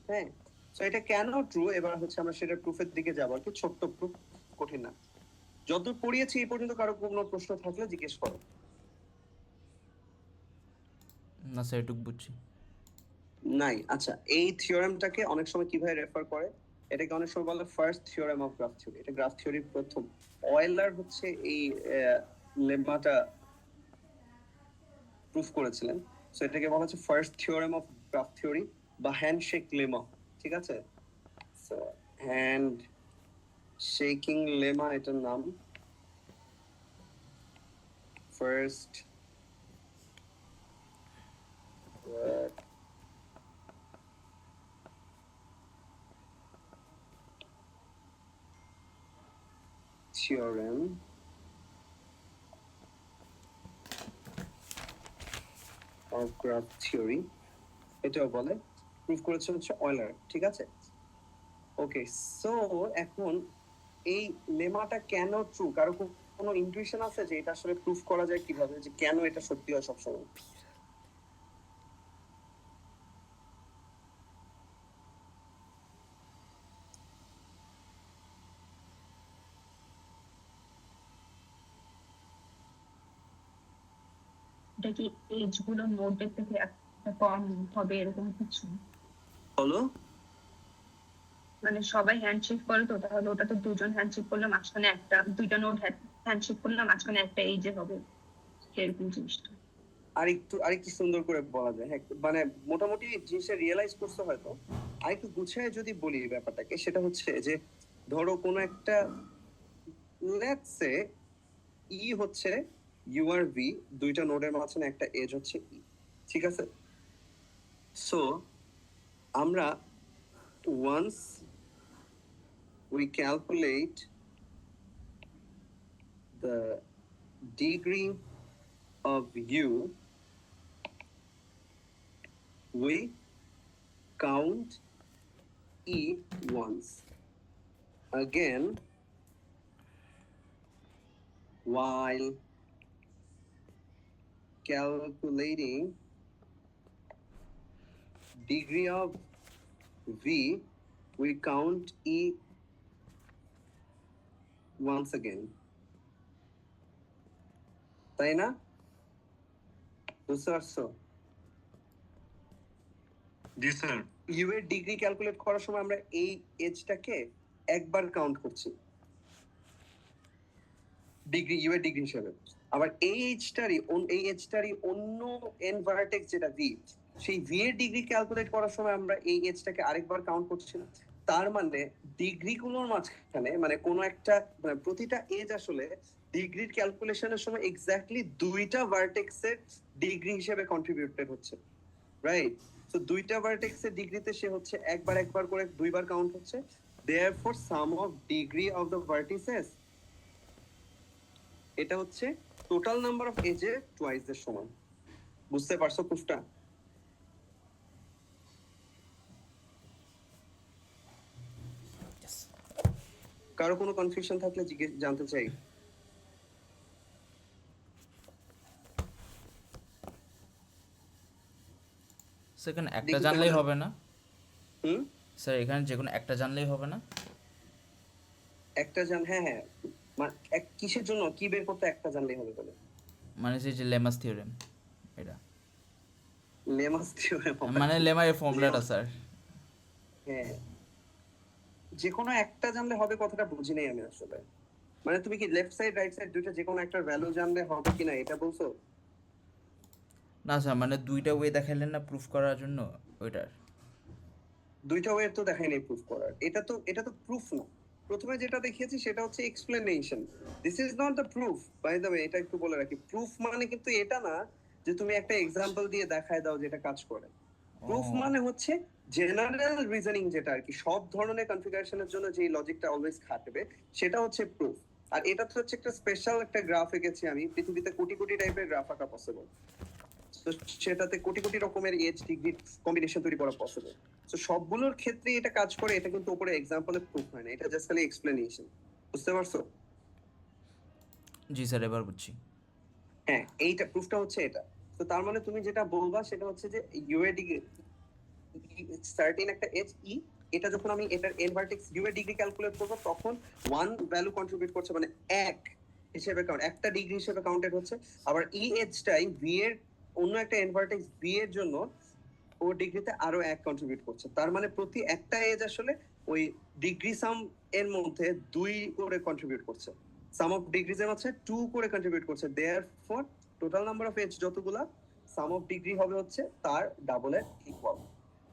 হ্যাঁ, সো এটা কেন ট্রু, এবার হচ্ছে আমরা সেটা প্রুফের দিকে যাবো। আর কি ছোট্ট প্রুফ, কঠিন না। যতদূর পড়িয়েছি এই পর্যন্ত কারো কোনো প্রশ্ন থাকলে জিজ্ঞেস করো। না স্যার এটুক বুঝছি। নাই। আচ্ছা, এই থিওরেমটাকে অনেক সময় কিভাবে রেফার করে? এটাকে অনেক সময় বলে first theorem of graph theory. এটা গ্রাফ থিওরির প্রথম। অয়েলার হচ্ছে এই লেমাটা প্রুফ করেছিলেন। সো এটাকে বলা হচ্ছে first theorem of graph theory বা হ্যান্ডশেক লেমা। ঠিক আছে, সো হ্যান্ড শেকিং লেমা এটার নাম। First theorem of graph theory, এটাও বলে। প্রুফ করেছে হচ্ছে অয়েলার। ঠিক আছে, ওকে। সো এখন এই লেমাটা কেন ট্রু? কারো কোনো ইনটুইশন আছে যে এটা আসলে প্রুফ করা যায় কিভাবে, যে কেন এটা সত্যি হয় সবসময়? এটা কি এজ গুলো নোটের থেকে একটা কম হবে এরকম কিছু? বলো। মানে সবাই হ্যান্ডশেক করে, তো তাহলে ওটা তো দুজন হ্যান্ডশেক করলে মাঝখানে একটা, দুইটা নোট হ্যান্ডশেক করলে মাঝখানে একটা এজে হবে, এরকম জিনিসটা। আরেকটু সুন্দর করে বলা যায়। হ্যাঁ, মানে মোটামুটি জিনিসটা রিয়েলাইজ করতে হয়তো। আরেকটু গুছিয়ে যদি বলি ব্যাপারটাকে, সেটা হচ্ছে যে ধরো কোনো একটা, লেটস সে ই হচ্ছে ইউ আর ভি, দুইটা নোডের মাঝখানে একটা এজ হচ্ছে ই। ঠিক আছে, সো আমরা once we calculate the degree of u, we count e once. Again, while calculating degree of v, we count e once again. তাই না? বুঝতে পারছো? জি স্যার। ইউ এর ডিগ্রি ক্যালকুলেট করার সময় আমরা এই এজটাকে একবার কাউন্ট করছি ডিগ্রি, ইউ এর ডিগ্রি হিসেবে। আবার এই এজটারই অন্য এন ভার্টেক্স যেটা ভি, সেই ভি এর ডিগ্রি ক্যালকুলেট করার সময় আমরা এই এজটাকে আরেকবার কাউন্ট করছি না। তার মানে ডিগ্রি গুলোর মাঝখানে মানে কোনো একটা মানে প্রতিটা এজ আসলে ডিগ্রির ক্যালকুলেশনের সময় এক্স্যাক্টলি দুইটা ভার্টেক্সের ডিগ্রি হিসেবে কন্ট্রিবিউটেড হচ্ছে, রাইট? তো দুইটা ভার্টেক্সের ডিগ্রিতে সে হচ্ছে একবার করে দুইবার কাউন্ট হচ্ছে। Therefore some of degree of the vertices, এটা হচ্ছে টোটাল নাম্বার অফ এজে টুয়াইস এর সমান। বুঝতে পারছো প্রুফটা? কারো কোনো কনফিউশন থাকলে জানতে চাই। সেখানে একটা দেখি জানলেই তোমাদের- হবে না হুম, স্যার? এখানে যে কোনো একটা জানলেই হবে না? একটা হ্যাঁ হ্যাঁ, মানে কিসের জন্য কি বের করতে একটা জানলেই হবে বলে? মানে সেই যে লেমাস থিওরেম, এটা লেমাস থিওরেম, মানে লেমা এর ফর্মুলাটা স্যার। হ্যাঁ, যে কোনো একটা জানলে হবে কথাটা বুঝি নাই আমি আসলে। মানে তুমি কি লেফট সাইড রাইট সাইড দুইটা যে কোনো একটা ভ্যালু জানলে হবে কিনা এটা বলছো? না স্যার, মানে দুইটা ওয়ে দেখাইলেন না প্রুফ করার জন্য ওইটার। দুইটা ওয়ে তো দেখাই নেই প্রুফ করার। এটা তো প্রুফ না। প্রথমে যেটা দেখিয়েছি সেটা হচ্ছে explanation. This is not the proof, by the way, এটা একটু বলে রাখি। প্রুফ মানে কিন্তু এটা না যে তুমি একটা এক্সাম্পল দিয়ে দেখায় দাও যেটা কাজ করে। Proof oh. মানে হচ্ছে জেনারেল রিজনিং, যেটা আর কি সব ধরনের কনফিগারেশনের জন্য যে লজিকটা অলওয়েজ খাটবে সেটা হচ্ছে প্রুফ। আর এটা তো হচ্ছে একটা স্পেশাল একটা গ্রাফ এঁকেছি আমি। পৃথিবীতে কোটি কোটি টাইপের গ্রাফ আঁকা পসিবল, তো সেটাতে কোটি কোটি রকমের এজ ডিগ্রি কম্বিনেশন তৈরি করা পসিবল। তো সবগুলোর ক্ষেত্রে এটা কাজ করে। এটা কিন্তু উপরে এক্সাম্পলে প্রুফ হয় না, এটা জাস্ট খালি এক্সপ্লেনেশন। বুঝতে পারছো? জি স্যার, এবার বুঝছি। হ্যাঁ, এইটা প্রুফটা হচ্ছে এটা। তো তার মানে তুমি যেটা বলবা সেটা হচ্ছে যে ইউ এর ডিগ্রি সার্টেন একটা এজ ই, এটা যখন আমি এটার এন ভার্টেক্স ইউ এর ডিগ্রি ক্যালকুলেট করব তখন ওয়ান ভ্যালু কন্ট্রিবিউট করছে, মানে এক হিসেবে কাউন্ট, একটা ডিগ্রি হিসেবে কাউন্টেড হচ্ছে। আবার ই এজটাই ভি এর অন্য একটা এন ভার্টেক্স বি এর জন্য ও ডিগ্রিতে আরো এক কন্ট্রিবিউট করছে। তার মানে প্রতি একটা এজ আসলে ওই ডিগ্রি সাম এর মধ্যে দুই করে কন্ট্রিবিউট করছে। সাম অফ ডিগ্রিজ এর হচ্ছে 2 করে কন্ট্রিবিউট করছে। Therefore total number of edge যতগুলা সাম অফ ডিগ্রি হবে হচ্ছে তার ডাবলের ইকুয়াল।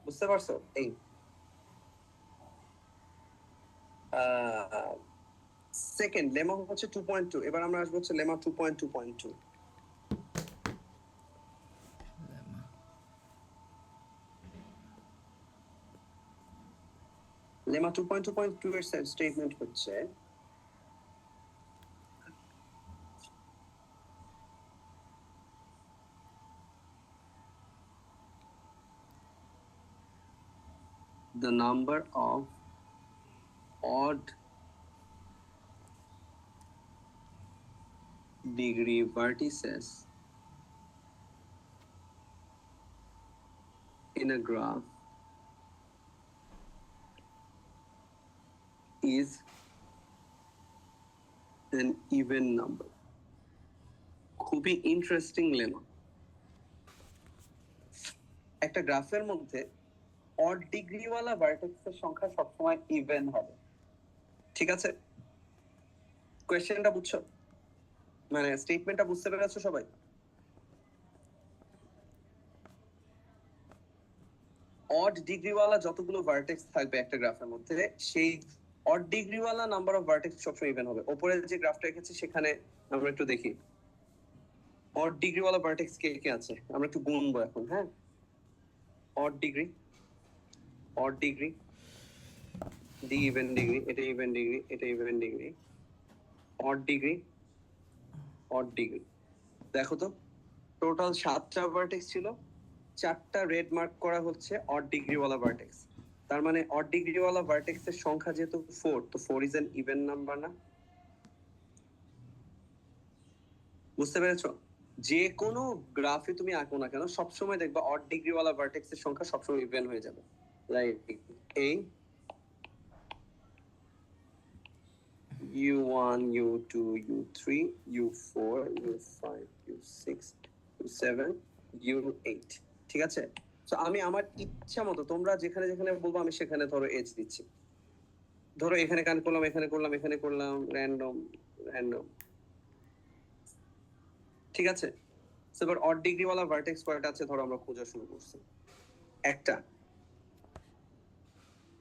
বুঝতে পারছো? এই সেকেন্ড লেমা হচ্ছে 2.2। এবার আমরা আসবো হচ্ছে লেমা 2.2.2। লেমা 2.2.2 এর স্টেটমেন্ট হচ্ছে the number of odd degree vertices in a graph is an even number. খুবই ইন্টারেস্টিং লেমা। একটা গ্রাফের মধ্যে অড ডিগ্রিওয়ালা ভার্টেক্সের সংখ্যা সবসময় ইভেন হবে, ঠিক আছে? কোয়েশ্চেনটা বুঝছো? মানে স্টেটমেন্টটা বুঝতে পেরেছো সবাই? অড ডিগ্রিওয়ালা যতগুলো ভার্টেক্স থাকবে একটা গ্রাফের মধ্যে, সেই অড ডিগ্রিওয়ালা নাম্বার অফ ভার্টেক্স সবসময় ইভেন হবে। উপরে যে গ্রাফটা রেখেছি সেখানে আমরা একটু দেখি অড ডিগ্রিওয়ালা ভার্টেক্স কে কে আছে। আমরা একটু গুনবো এখন। হ্যাঁ, অড ডিগ্রি, অড ডিগ্রি, দি ইভেন ডিগ্রি, এটা ইভেন ডিগ্রি, এটা even degree, odd degree, odd degree. দেখো তো টোটাল 7টা ভার্টেক্স ছিল, 4টা রেড মার্ক করা হচ্ছে অড ডিগ্রিওয়ালা ভার্টেক্স। তার মানে অড ডিগ্রিওয়ালা ভার্টেক্সের সংখ্যা যেহেতু 4, তো 4 ইজ অ্যান ইভেন নাম্বার না? বুঝতে পেরেছো? যে কোনো গ্রাফে তুমি আঁকো না কেন সবসময় দেখবা অড ডিগ্রিওয়ালা ভার্টেক্সের সংখ্যা সবসময় ইভেন হয়ে যাবে। লাইক এই U1, U2, U3, U4, U5, U6, U7, U8 ঠিক আছে? তো আমি আমার ইচ্ছা মতো তোমরা যেখানে যেখানে বলবো আমি সেখানে ধরো এজ দিচ্ছি। ধরো এখানে কান করলাম, এখানে করলাম, এখানে করলাম, র্যান্ডম র্যান্ডম ঠিক আছে? তো এবার অড ডিগ্রি ওয়ালা ভার্টেক্স কয়টা আছে ধরো আমরা খোঁজা শুরু করছি। একটা,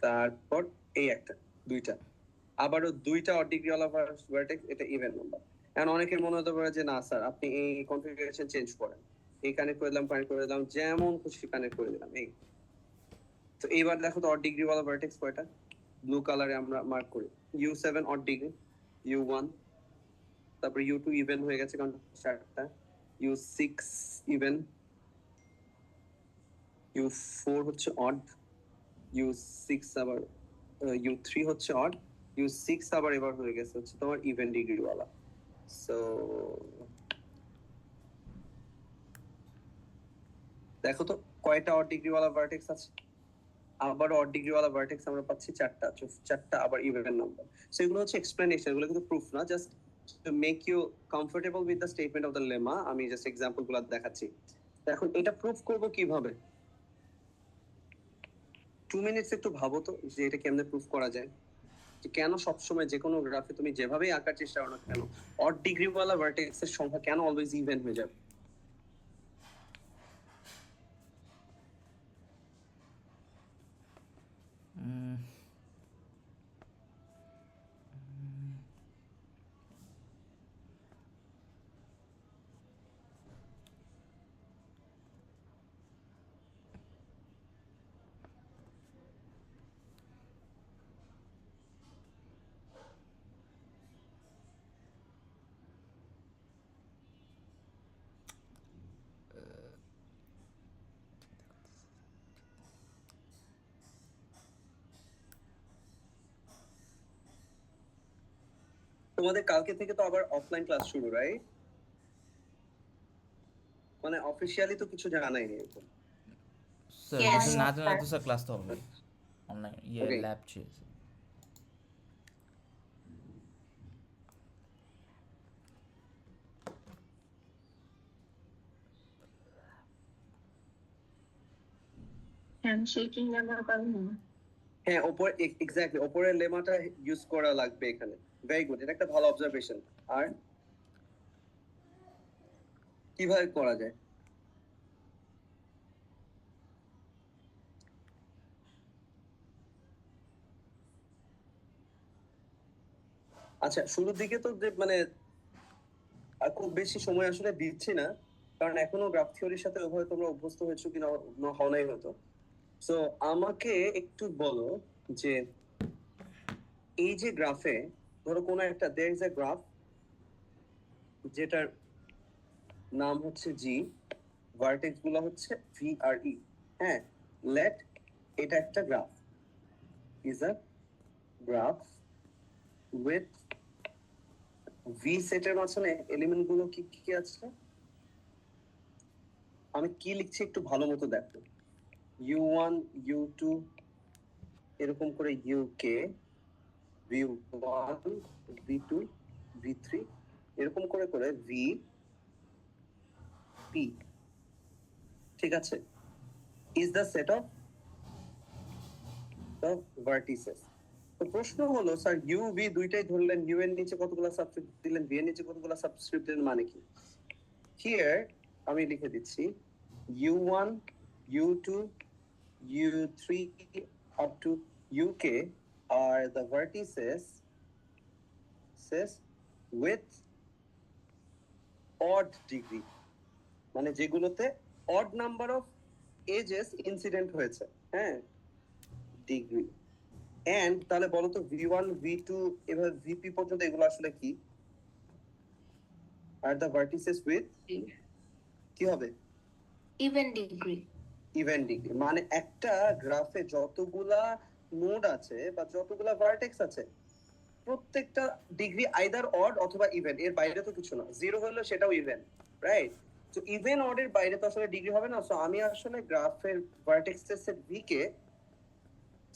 তারপর এই একটা, দুইটা, আবারও দুইটা অড ডিগ্রি ওয়ালা ভার্টেক্স, এটা ইভেন নাম্বার। এখন অনেকের মনে হতে পারে যে না স্যার আপনি এই কনফিগারেশন চেঞ্জ করেন, এই কানেক্ট করে দিলাম, কানেক্ট করে দিলাম, যেমন খুশি কানেক্ট করে দিলাম এই। তো এইবার দেখো তো অড ডিগ্রি ওয়ালা ভার্টেক্স কয়টা, ব্লু কালারে আমরা মার্ক করি। U7 অড ডিগ্রি, U1, তারপর U2 ইভেন হয়ে গেছে কারণ চারটা, U6 ইভেন, U4 হচ্ছে অড, U6 আবার U3 হচ্ছে অড, U6 আবার এবার হয়ে গেছে হচ্ছে তোমার ইভেন ডিগ্রি ওয়ালা। সো দেখো তো কয়টা অড ডিগ্রি ওয়ালা ভার্টেক্স আছে। আবার অড ডিগ্রি ওয়ালা ভার্টেক্স আমরা পাচ্ছি চারটা, চারটা আবার ইভেন নাম্বার। সো এগুলো হচ্ছে এক্সপ্লেনেশন, এগুলো কিন্তু প্রুফ না, just to make you comfortable with the statement of the lemma আমি জাস্ট এক্সাম্পল গুলো দেখাচ্ছি। এখন এটা প্রুফ করব কিভাবে? 2 মিনিটস একটু ভাবো তো যে এটা কেমনে প্রুফ করা যায়, যে কেন সবসময় যে কোনো গ্রাফে তুমি যেভাবেই আঁকার চেষ্টা করো না কেন অড ডিগ্রি ওয়ালা ভার্টেক্স এর সংখ্যা কেন অলওয়েজ ইভেন হয়ে যাবে? উম, তোমাদের কালকে থেকে তো আবার অফলাইন ক্লাস শুরু, রাইট? মানে অফিসিয়ালি তো কিছু জানাই নেই এখন। স্যার Yes, কিছু না জানলে sir. তো স্যার ক্লাস তো হবে অনলাইন, ইয়ে Okay. ল্যাব চেয়েছে। হ্যান্ডশেকিং ব্যবহার করেন না। হ্যাঁ, ওপর এক্স্যাক্টলি ওপরের লেমাটা ইউজ করা লাগবে এখানে। ভেরি গুড, এটা একটা ভালো অবজারভেশন। আর কিভাবে করা যায়? আচ্ছা, শুরুর দিকে তো যে মানে খুব বেশি সময় আসলে দিচ্ছি না, কারণ এখনো গ্রাফ থিওরির সাথে ওভাবে তোমরা অভ্যস্ত হয়েছো কিনা হও নাই হয়তো। সো আমাকে একটু বলো যে এই যে গ্রাফে ধরো কোনো একটা দেয়ার ইজ এ গ্রাফ যেটার নাম হচ্ছে জি, ভার্টেক্স গুলো হচ্ছে ভি আর ই। হ্যাঁ, লেট এটা একটা graph, is a graph with V সেটের মাঝখানে এলিমেন্ট গুলো কি কি আছে? আমি কি লিখছি একটু ভালো মতো দেখো। U1, U2 এরকম করে UK, V1, V2, V3 এরকম করে করে VP, ঠিক আছে? Is the set of the vertices. তো প্রশ্ন হলো স্যার ইউ ভি দুইটাই ধরলেন, ইউ এর নিচে কতগুলো সাবস্ক্রিপ্ট দিলেন, ভি এর নিচে কতগুলো সাবস্ক্রিপ্ট দিলেন, মানে কি? হিয়ার আমি লিখে দিচ্ছি U1, U2, U3 up to UK are the vertices with odd degree, মানে যেগুলোতে odd number of edges incident হয়েছে, হ্যাঁ, ডিগ্রি। এন্ড তাহলে বলো তো V1, V2 এভাবে VP পর্যন্ত এগুলো আসলে কি? আর the vertices with কি হবে? Even degree. Even degree. মানে একটা গ্রাফে যতগুলা নোড আছে বা যতগুলা ভার্টেক্স আছে প্রত্যেকটা ডিগ্রি আইদার অড অথবা ইভেন, এর বাইরে তো কিছু না। জিরো হলে সেটাও ইভেন, রাইট? তো ইভেন অড এর বাইরে তো আসলে ডিগ্রি হবে না। সো আমি আসলে গ্রাফের ভার্টেক্সের সেট ভি কে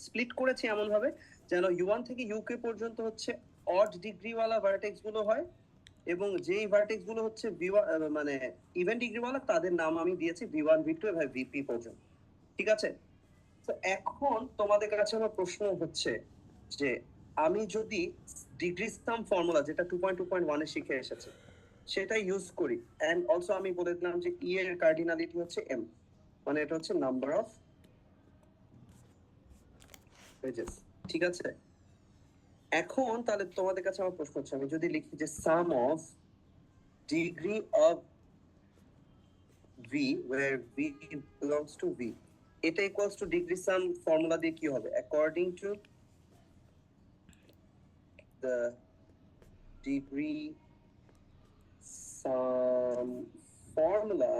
স্প্লিট করেছি এমন ভাবে যেন U1 থেকে UK পর্যন্ত হচ্ছে অড ডিগ্রিওয়ালা ভার্টেক্স গুলো হয়, এবং যেই ভার্টেক্স গুলো হচ্ছে মানে ইভেন ডিগ্রিওয়ালা, তাদের নাম আমি দিয়েছি V1 V2 এবং VP পর্যন্ত। ঠিক আছে, তো এখন তোমাদের কাছে আমার প্রশ্ন হচ্ছে যে আমি যদি ডিগ্রি সাম ফর্মুলা, যেটা 2.2.1 এ শিখে এসেছে, সেটা ইউজ করি, এন্ড অলসো আমি বলে দিলাম যে ই এর কার্ডিনালিটি হচ্ছে m, মানে এটা হচ্ছে নাম্বার অফ এজেস। ঠিক আছে, এখন তাহলে তোমাদের কাছে আমার প্রশ্ন হচ্ছে, আমি যদি লিখি যে sum of degree of v where v belongs to v, এটা equals to degree sum formula দিয়ে কি হবে? According to the degree sum formula,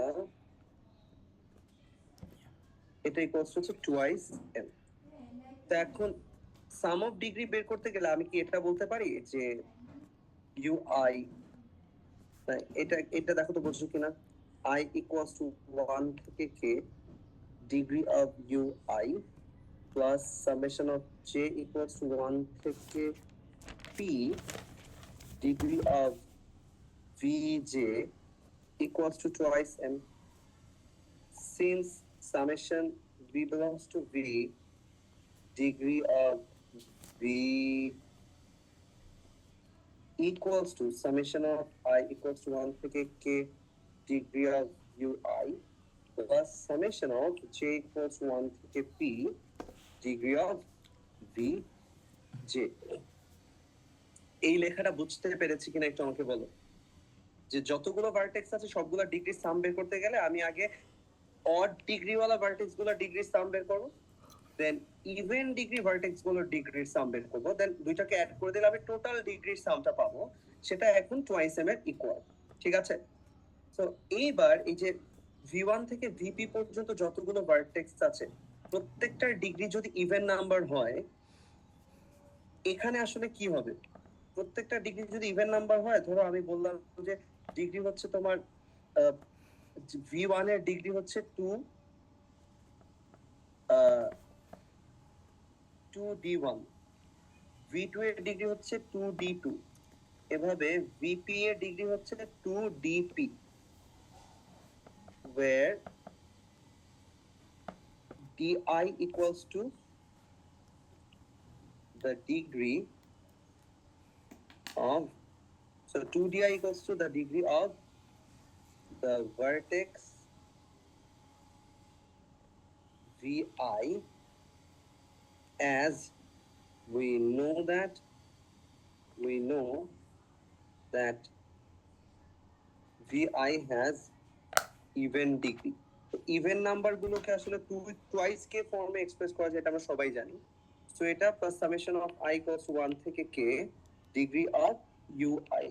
এটা ইকুয়ালস হচ্ছে টুয়াইস m। তো এখন সাম অফ ডিগ্রি বের করতে গেলে আমি কি এটা বলতে পারি যে ui, এটা দেখো তো বলছো কিনা, i ইকুয়ালস টু 1 থেকে k degree of ui plus summation of j equals to 1 থেকে p degree of vj equals to twice m. Since summation v belongs to v, degree of v equals to summation of I equals to 1 থেকে k degree of ui plus summation of j equals to 1 থেকে p degree of vj. এই লেখাটা বুঝতে পেরেছি কিনা একটু আমাকে বলো, যে যতগুলো ভার্টেক্স আছে সবগুলো ডিগ্রি সাম বের করতে গেলে আমি আগে অড ডিগ্রি ওয়ালা ভার্টেক্স গুলো ডিগ্রি সাম বের করব, দেন ইভেন ডিগ্রি ভার্টেক্স গুলো ডিগ্রি সাম বের করব, দেন দুইটাকে অ্যাড করে দিলে আমি টোটাল ডিগ্রি সামটা পাবো, সেটা এখন টুয়াইস m এর ইকুয়াল। ঠিক আছে, তো এইবার এই যে v1 থেকে vp পর্যন্ত যতগুলো ভার্টেক্স আছে প্রত্যেকটার ডিগ্রি যদি ইভেন নাম্বার হয়, এখানে আসলে কি হবে? প্রত্যেকটা ডিগ্রি যদি ইভেন নাম্বার হয়, ধরো আমি বললাম যে ডিগ্রি হচ্ছে তোমার v1 এর ডিগ্রি হচ্ছে 2d1, v2 এর ডিগ্রি হচ্ছে 2d2, এভাবে vp এর ডিগ্রি হচ্ছে 2dp, where di equals to the degree of, so 2di equals to the degree of the vertex vi, as we know that vi has even degree. Even number গুলোকে আসলে twice কে ফর্মে express করা যায়, এটা আমরা সবাই জানি। সো এটা plus summation of i equals 1 থেকে k ডিগ্রি অফ ui,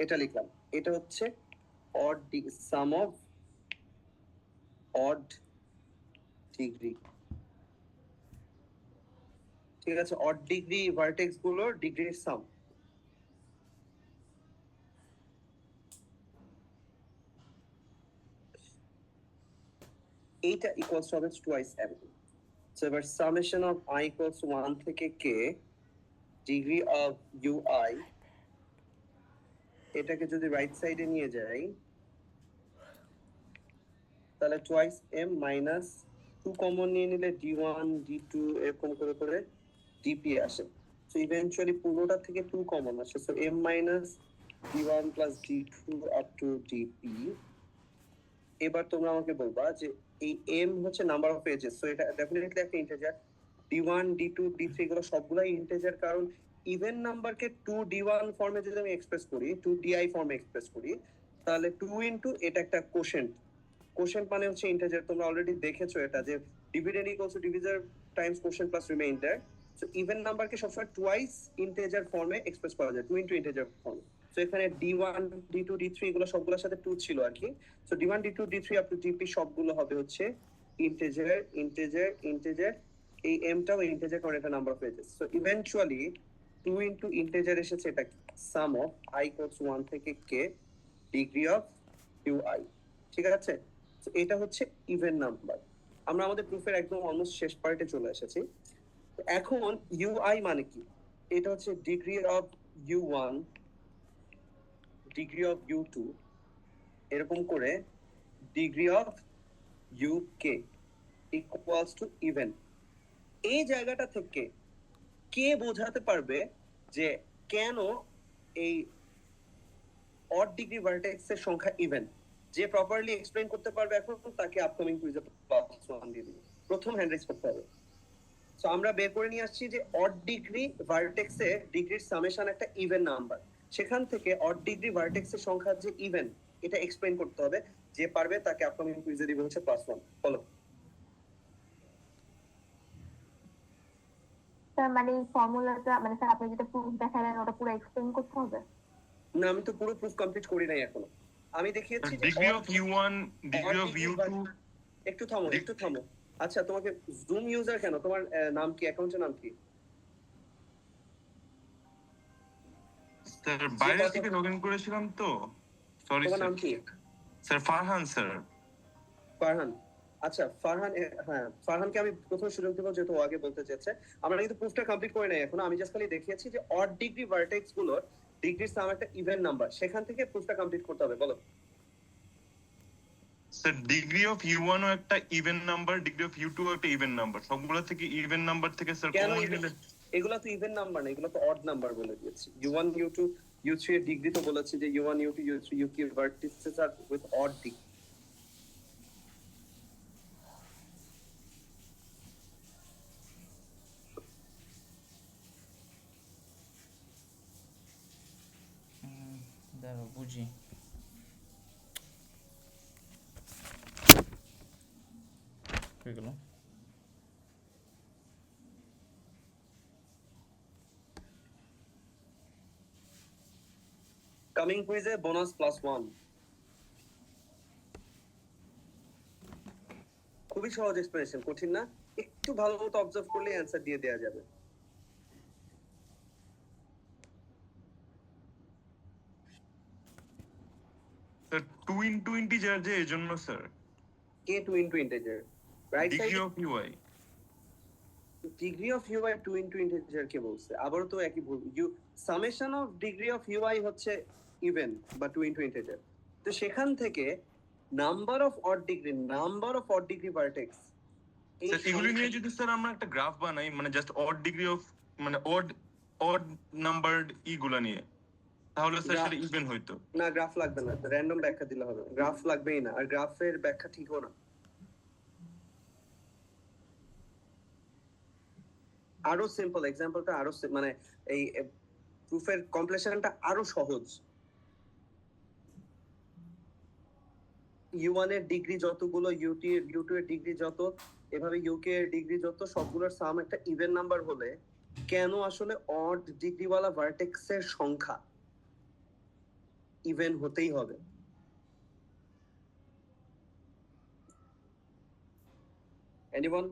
এটা লিখলাম। এটা হচ্ছে odd some of odd degree. ঠিক আছে, অড ডিগ্রি ভার্টেক্স গুলোর ডিগ্রির সাম। এইটা ইকুয়ালস টু হবে টুয়াইস m। সো এবার সামেশন অফ i ইকুয়ালস 1 থেকে k ডিগ্রি অফ ui, এটাকে যদি রাইট সাইডে নিয়ে যাই তাহলে টুয়াইস m মাইনাস 2 কমন নিয়ে নিলে d1 d2 এরকম করে করে dp আসে। সো ইভেন্চুয়ালি পুরোটা থেকে 2 কমন আসে, so m minus d1 plus d2 up to dp। এবার তোমরা আমাকে বলবা যে এই m হচ্ছে নাম্বার অফ এজেস, সো এটা ডেফিনেটলি একটা ইন্টিজার। d1 d2 d3 এগুলো সবগুলাই ইন্টিজার, কারণ ইভেন নাম্বারকে 2d1 ফর্মে যদি আমি এক্সপ্রেস করি, 2di ফর্মে এক্সপ্রেস করি, তাহলে 2 ইনটু এটা একটা কোশেন্ট। কোশেন্ট মানে হচ্ছে ইন্টিজার, তোমরা অলরেডি দেখেছো এটা, যে dividend equals to divisor times quotient plus remainder. So even নাম্বারকে সবসময় টুয়াইস ইন্টিজার ফর্মে এক্সপ্রেস করা যায়, 2 ইনটু ইন্টিজার ফর্মে। সো এখানে d1 d2 d3 এগুলো সবগুলোর সাথে 2 ছিল আর কি। So d1 d2 d3 up to dp সবগুলো হবে হচ্ছে ইন্টিজার ইন্টিজার ইন্টিজার। এই mটাও ইন্টিজার, কারণ এটা number of edges. So eventually 2 into integer এসেছে, এটা সাম অফ i ইকুয়ালস 1 থেকে k ডিগ্রি অফ ui। ঠিক আছে, তো এটা হচ্ছে ইভেন নাম্বার। আমরা আমাদের প্রুফের একদম অলমোস্ট শেষ পার্টে চলে এসেছি। এখন ui মানে কি? এটা হচ্ছে degree of U1 degree of U2 এরকম করে degree of UK equals to even. এই জায়গাটা থেকে কে বোঝাতে পারবে যে কেন এই অড ডিগ্রি ভার্টেক্সের সংখ্যা ইভেন? যে প্রপারলি এক্সপ্লেইন করতে পারবে এখন তাকে আপকামিং কুইজে +1 দিয়ে দিবে। প্রথম হ্যান্ড রেজ করতে হবে। সো আমরা বের করে নিয়ে আসছি যে অড ডিগ্রি ভার্টেক্সে ডিগ্রির সামেশন একটা ইভেন নাম্বার, সেখান থেকে অড ডিগ্রি ভার্টেক্সের সংখ্যা যে ইভেন এটা এক্সপ্লেইন করতে হবে। যে পারবে তাকে আপকামিং কুইজে দিবে হচ্ছে +1। ফলো। স্যার মানে এই ফর্মুলাটা মানে স্যার আপনি যেটা প্রুফ দেখালেন ওটা পুরো এক্সপ্লেইন করতে হবে? না, আমি তো পুরো প্রুফ কমপ্লিট করি নাই এখনো। আমি দেখিয়েছি যে degree of U1, degree of U2, একটু থামো। আচ্ছা, তোমাকে জুম ইউজার কেন? তোমার নাম কি, অ্যাকাউন্টের নাম কি? স্যার বাইরে থেকে লগইন করেছিলাম তো, সরি তোমার নাম স্যার। কি? Sir Farhan sir. ফারহান। আচ্ছা, ফারহান, হ্যাঁ, ফারহানকে আমি প্রথম সুযোগ দেবো যেহেতু ও আগে বলতে চেয়েছে। আমরা কিন্তু প্রুফটা কমপ্লিট করে নাই এখনো। আমি জাস্ট খালি দেখিয়েছি যে অড ডিগ্রি ভার্টেক্স গুলোর ডিগ্রির সাম একটা ইভেন নাম্বার, সেখান থেকে প্রুফটা কমপ্লিট করতে হবে। বলো। স্যার ডিগ্রি অফ U1 ও একটা even number, degree of U2 ও একটা ইভেন নাম্বার, সবগুলো থেকে ইভেন নাম্বার থেকে স্যার কেন কমন even? নিলে এগুলো তো ইভেন নাম্বার না, এগুলো তো অড নাম্বার বলে দিয়েছি। U1 U2 U3 এর ডিগ্রি তো বলেছি যে U1 U2 U3 UK vertices আর উইথ অড ডিগ্রি। দাঁড়াও বুঝি। হয়ে গেল। কামিং কুইজে বোনাস +1। খুবই সহজ এক্সপ্লেনেশন, কঠিন না। একটু ভালো মতো অবজার্ভ করলে অ্যান্সার দিয়ে দেওয়া যাবে। স্যার 2 ইনটু ইন্টিজার যে এজন্য স্যার কে 2 into integer? Right degree side of UI। Degree of UI 2 into integer কে বলছে? আবারও তো একই ভুল। Summation of degree of UI হচ্ছে ইভেন বা 2 ইনটু ইন্টিজার। তো সেখান থেকে number of odd degree vertex এই স্যার এগুলি নিয়ে যদি স্যার আমরা একটা গ্রাফ বানাই, মানে জাস্ট অড ডিগ্রি অফ, মানে অড নাম্বারড ইগুলা নিয়ে, তাহলে স্যার সেটা ইভেন হইতো। না, গ্রাফ লাগবে না, র্যান্ডম ব্যাখ্যা দিলে হবে। গ্রাফ লাগবেই না, আর গ্রাফের ব্যাখ্যা ঠিকও না। আরো সিম্পল এক্সাম্পলটা, আরো মানে এই প্রুফের কমপ্লিশনটা আরো সহজ। U1 এর ডিগ্রি যতগুলো, U2 এর ডিগ্রি যত, এভাবে UK এর ডিগ্রি যত, সবগুলোর সাম একটা ইভেন নাম্বার হলে কেন আসলে অড ডিগ্রিওয়ালা ভার্টেক্সের সংখ্যা ইভেন হতেই হবে? এনিওয়ান?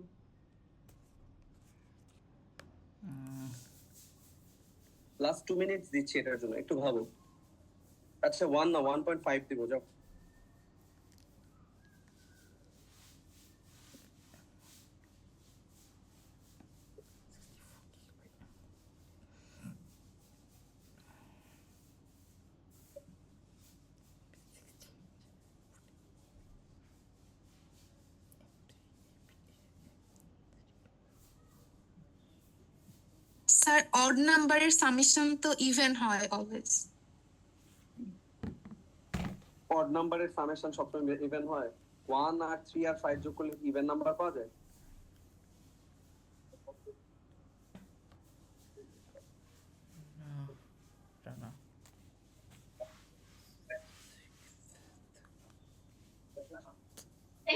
লাস্ট 2 মিনিটস দিচ্ছি এটার জন্য, একটু ভাবো। আচ্ছা 1 না 1.5 দিব, যাও। স্যার অড নাম্বারের সামেশন তো ইভেন হয় অলওয়েজ। অড নাম্বারের সামেশন সবসময় ইভেন হয়। 1 আর 3 আর 5 যোগ করলে ইভেন নাম্বার পাওয়া যায়। না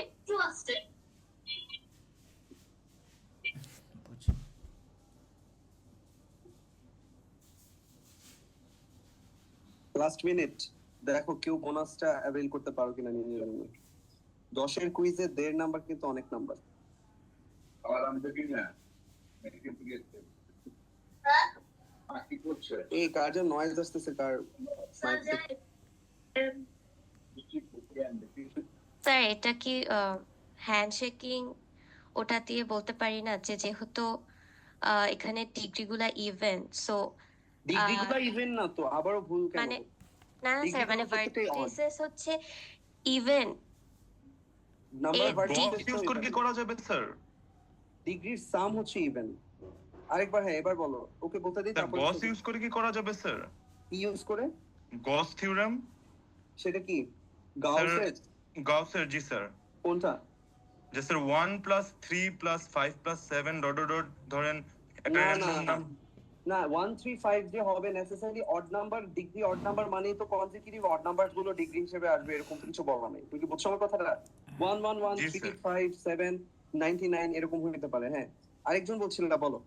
একটু আস্তে। বুঝি। লাস্ট মিনিট, দেখো কেউ বোনাসটা অ্যাভেল করতে পারো কিনা নিজের জন্য। 10 এর কুইজে 1.5 নাম্বার কিন্তু অনেক নাম্বার। আর আমি দেখি না কি করছে এই কার যে নয়েজ আসতেছে, কার মাইক থেকে? স্যার এটা কি হ্যান্ডশেকিং ওটা দিয়ে বলতে পারি না যে যেহেতু এখানে ডিগ্রিগুলা ইভেন, সো ডিগ্রি গুলো ইভেন না তো, আবারও ভুল কেন? মানে না Degree স্যার, মানে গুলো প্রত্যেকটাই odd। ভার্টিসেস হচ্ছে ইভেন। নাম্বার এর ভার্টিসেস বস ইউজ করে কি করা যাবে স্যার? ডিগ্রির সাম হচ্ছে ইভেন। আরেকবার, হ্যাঁ এবার বলো, ওকে বলতে দিই স্যার তারপর গস ইউজ করে কি করা যাবে স্যার? ইউজ করে, গস থিওরেম সেটা কি গাউসের গাউসের? জি স্যার। কোনটা? যে sir 1 plus 3 plus 5 plus 7 dot dot dot ধরেন একটা না র্যান্ডম না না 1 3 5 যে হবে necessary odd number, degree odd number মানেই তো কনজিকিউটিভ অড নাম্বার গুলো ডিগ্রি হিসেবে আসবে, এরকম কিছু বলা নেই। তুমি কি বুঝছো আমার কথাটা? 1 1 1 জি, 3 স্যার। 5 7 99 এরকম হতে পারে। হ্যাঁ, আরেকজন বলছিল না, বলো।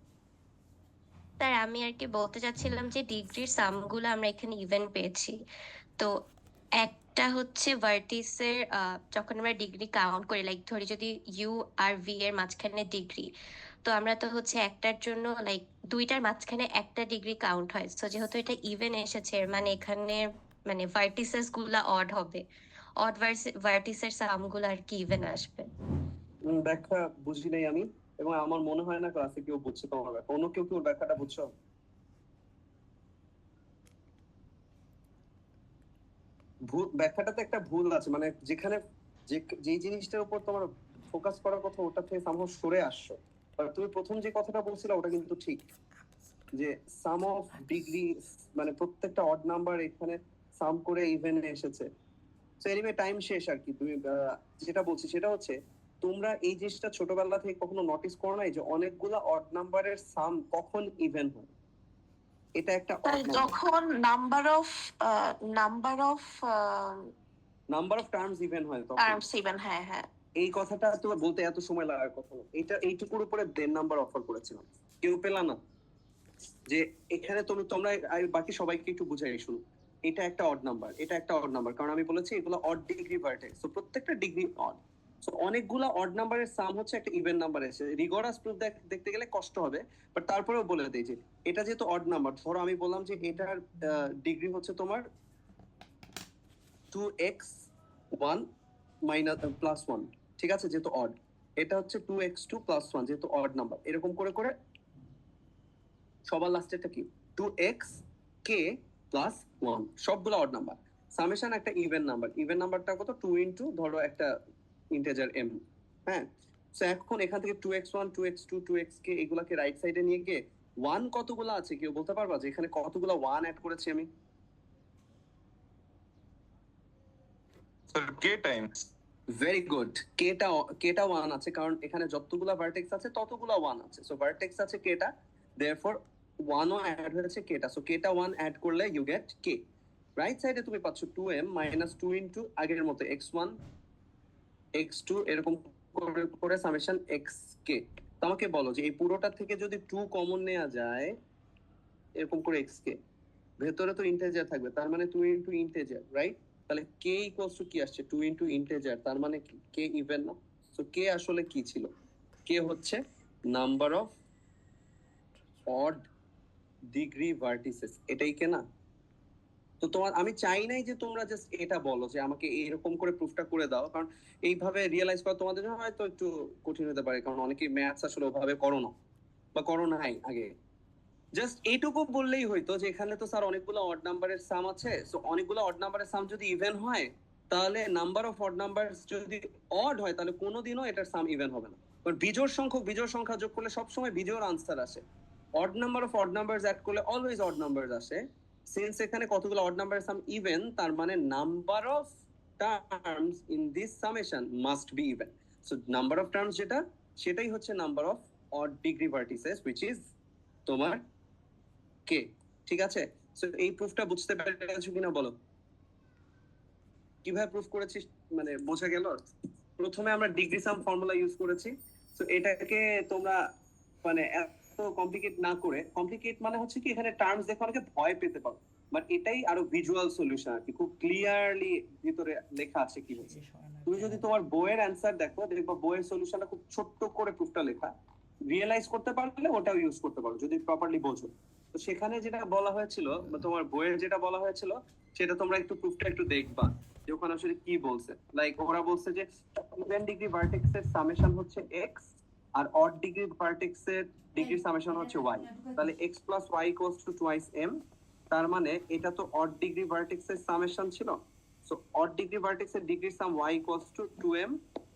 স্যার আমি আর কি বলতে চাচ্ছিলাম যে ডিগ্রির সামগুলো আমরা এখানে ইভেন পেয়েছি। তো একটা হচ্ছে ভার্টিসের যখন আমরা ডিগ্রি কাউন্ট করি, লাইক ধরি যদি ইউ আর ভি এর মাঝখানে ডিগ্রি, তো আমরা তো হচ্ছে একটার জন্য লাইক দুইটার মাঝখানে একটা ডিগ্রি কাউন্ট হয়। সো যেহেতু এটা ইভেন এসেছে, এর মানে এখানে মানে ভার্টিসেস গুলা অড হবে, অড ভার্টিসের সামগুলো আর কি ইভেন আসবে। ব্যাখ্যা বুঝি নাই আমি, এবং আমার মনে হয় না ক্লাসে কেউ বুঝছে তোমার ব্যাখ্যা। অন্য কেউ কি ওর ব্যাখ্যাটা বুঝছো? ভুল ব্যাখ্যাটাতে একটা ভুল আছে, মানে যেখানে যেই জিনিসটার উপর তোমার ফোকাস করার কথা ওটা থেকে সামহাও সরে আসছো। আর তুমি প্রথম যে কথাটা বলছিলে ওটা কিন্তু ঠিক, যে সাম অফ ডিগ্রি মানে প্রত্যেকটা অড নাম্বার এখানে সাম করে ইভেনে এসেছে। সো এনিওয়ে টাইম শেষ আর কি। তুমি যেটা বলছি সেটা হচ্ছে, তোমরা এই জিনিসটা ছোটবেলা থেকে কখনো নোটিস করো নাই যে অনেকগুলা অড নাম্বারের সাম কখন ইভেন হয়? এটা একটা odd number। যখন number of number of terms even হয় তখন। টার্মস ইভেন, হ্যাঁ হ্যাঁ। এই কথাটা তো বলতে এত সময় লাগার কথা না। এটা এইটুকুর উপরে দেড় নাম্বার অফার করেছিলাম, কেউ পেলা না। যে এখানে তোমরা বাকি সবাইকে একটু বুঝাই শুনো, এটা একটা অড নাম্বার, এটা একটা অড নাম্বার, কারণ আমি বলেছি এগুলো অড ডিগ্রি ভার্টেক্স, তো প্রত্যেকটা ডিগ্রি অড। সো অনেকগুলা অড নাম্বারের সাম হচ্ছে একটা ইভেন নাম্বার এসে। রিগরাস প্রুফ দেখতে গেলে কষ্ট হবে, বাট তারপরেও বলে দেই যে এটা যেহেতু অড নাম্বার, ধরো আমি বললাম যে এটার ডিগ্রি হচ্ছে তোমার 2x1 মাইনাস প্লাস 1, ঠিক আছে, যেহেতু অড। এটা হচ্ছে 2x2 প্লাস 1, যেহেতু অড নাম্বার। এরকম করে করে সবার লাস্টেরটা কি 2x k প্লাস 1, সবগুলো অড নাম্বার। সামেশন একটা ইভেন নাম্বার, ইভেন নাম্বারটা কত? 2 ইনটু ধরো একটা ইন্টিজার m। হ্যাঁ, সো এখন এখান থেকে 2x1 2x2 2xk এগুলাকে রাইট সাইডে নিয়ে গিয়ে 1 কতগুলো আছে কেউ বলতে পারবা যে এখানে কতগুলো 1 অ্যাড করেছি আমি? স্যার কে টাইমস। ভেরি গুড, কেটা 1 আছে, কারণ এখানে যতগুলো ভার্টেক্স আছে ততগুলো 1 আছে। সো ভার্টেক্স আছে কেটা, দেয়ারফর 1 ও অ্যাড হয়েছে কেটা। সো কেটা 1 অ্যাড করলে ইউ গেট কে। রাইট সাইডে তুমি পাচ্ছ 2m মাইনাস 2 ইনটু আগের মতো x1 x2 এরকম করে করে সামেশন xk। তোমাকে বলো যে এই পুরোটা থেকে যদি 2 কমন নেওয়া যায় এরকম করে xk, ভেতরে তো ইন্টিজার থাকবে, তার মানে 2 ইনটু ইন্টিজার, রাইট? তাহলে k ইকুয়ালস টু কি আসছে? 2 ইনটু ইন্টিজার, তার মানে k ইভেন না। সো k আসলে কি ছিল? k হচ্ছে number of odd degree vertices, এটাই কে না? তো তোমার আমি চাই নাই যে তোমরা জাস্ট এটা বলো যে আমাকে এরকম করে প্রুফটা করে দাও, কারণ এইভাবে রিয়েলাইজ করা তোমাদের জন্য হয়তো একটু কঠিন হতে পারে, কারণ অনেকেই ম্যাথস আসলে ওভাবে করো না বা করো নাই আগে। জাস্ট এইটুকু বললেই হয়তো যে এখানে তো স্যার অনেকগুলো অড নাম্বারের সাম আছে, সো অনেকগুলো অড নাম্বারের সাম যদি ইভেন হয় তাহলে নাম্বার অফ অড নাম্বার যদি অড হয় তাহলে কোনোদিনও এটার সাম ইভেন হবে না। কারণ বিজোড় সংখ্যা যোগ করলে সবসময় বিজোড় আনসার আসে। Odd number of odd numbers add করলে অলওয়েজ অড নাম্বারস আসে। সিন্স এখানে কতগুলো অড নাম্বারের সাম ইভেন, তার মানে number of terms in this summation must be even. So number of terms যেটা, সেটাই হচ্ছে number of odd degree vertices, which is তোমার কে। ঠিক আছে, সো এই প্রুফটা বুঝতে পেরেছো কিনা বলো? কিভাবে প্রুফ করেছি মানে বোঝা গেল? প্রথমে আমরা ডিগ্রি সাম ফর্মুলা ইউজ করেছি। সো এটাকে তোমরা মানে এত কমপ্লিকেট না করে, কমপ্লিকেট মানে হচ্ছে কি এখানে টার্মস দেখে অনেকে ভয় পেতে পারো, বাট এটাই আরো ভিজুয়াল সলিউশন আর কি, খুব ক্লিয়ারলি ভিতরে লেখা আছে কি হচ্ছে। তুমি যদি তোমার বইয়ের অ্যান্সার দেখো, দেখবা বইয়ের সলিউশনটা খুব ছোট্ট করে প্রুফটা লেখা, রিয়েলাইজ করতে পারলে ওটাও ইউজ করতে পারো যদি প্রপারলি বোঝো। তো সেখানে যেটা বলা হয়েছিল বা তোমার বইয়ের যেটা বলা হয়েছিল সেটা তোমরা একটু প্রুফটা একটু দেখবা যে ওখানে আসলে কি বলছে। লাইক ওরা বলছে যে ইভেন ডিগ্রি ভার্টেক্সের সামেশন হচ্ছে x, আর অড ডিগ্রি ভার্টেক্সের ডিগ্রি সামেশন হচ্ছে y, তাহলে x plus y equals to twice m, তার মানে এটা তো অড ডিগ্রি ভার্টেক্সের সামেশন ছিল, সো অড ডিগ্রি ভার্টেক্সের degree sum y equals to 2m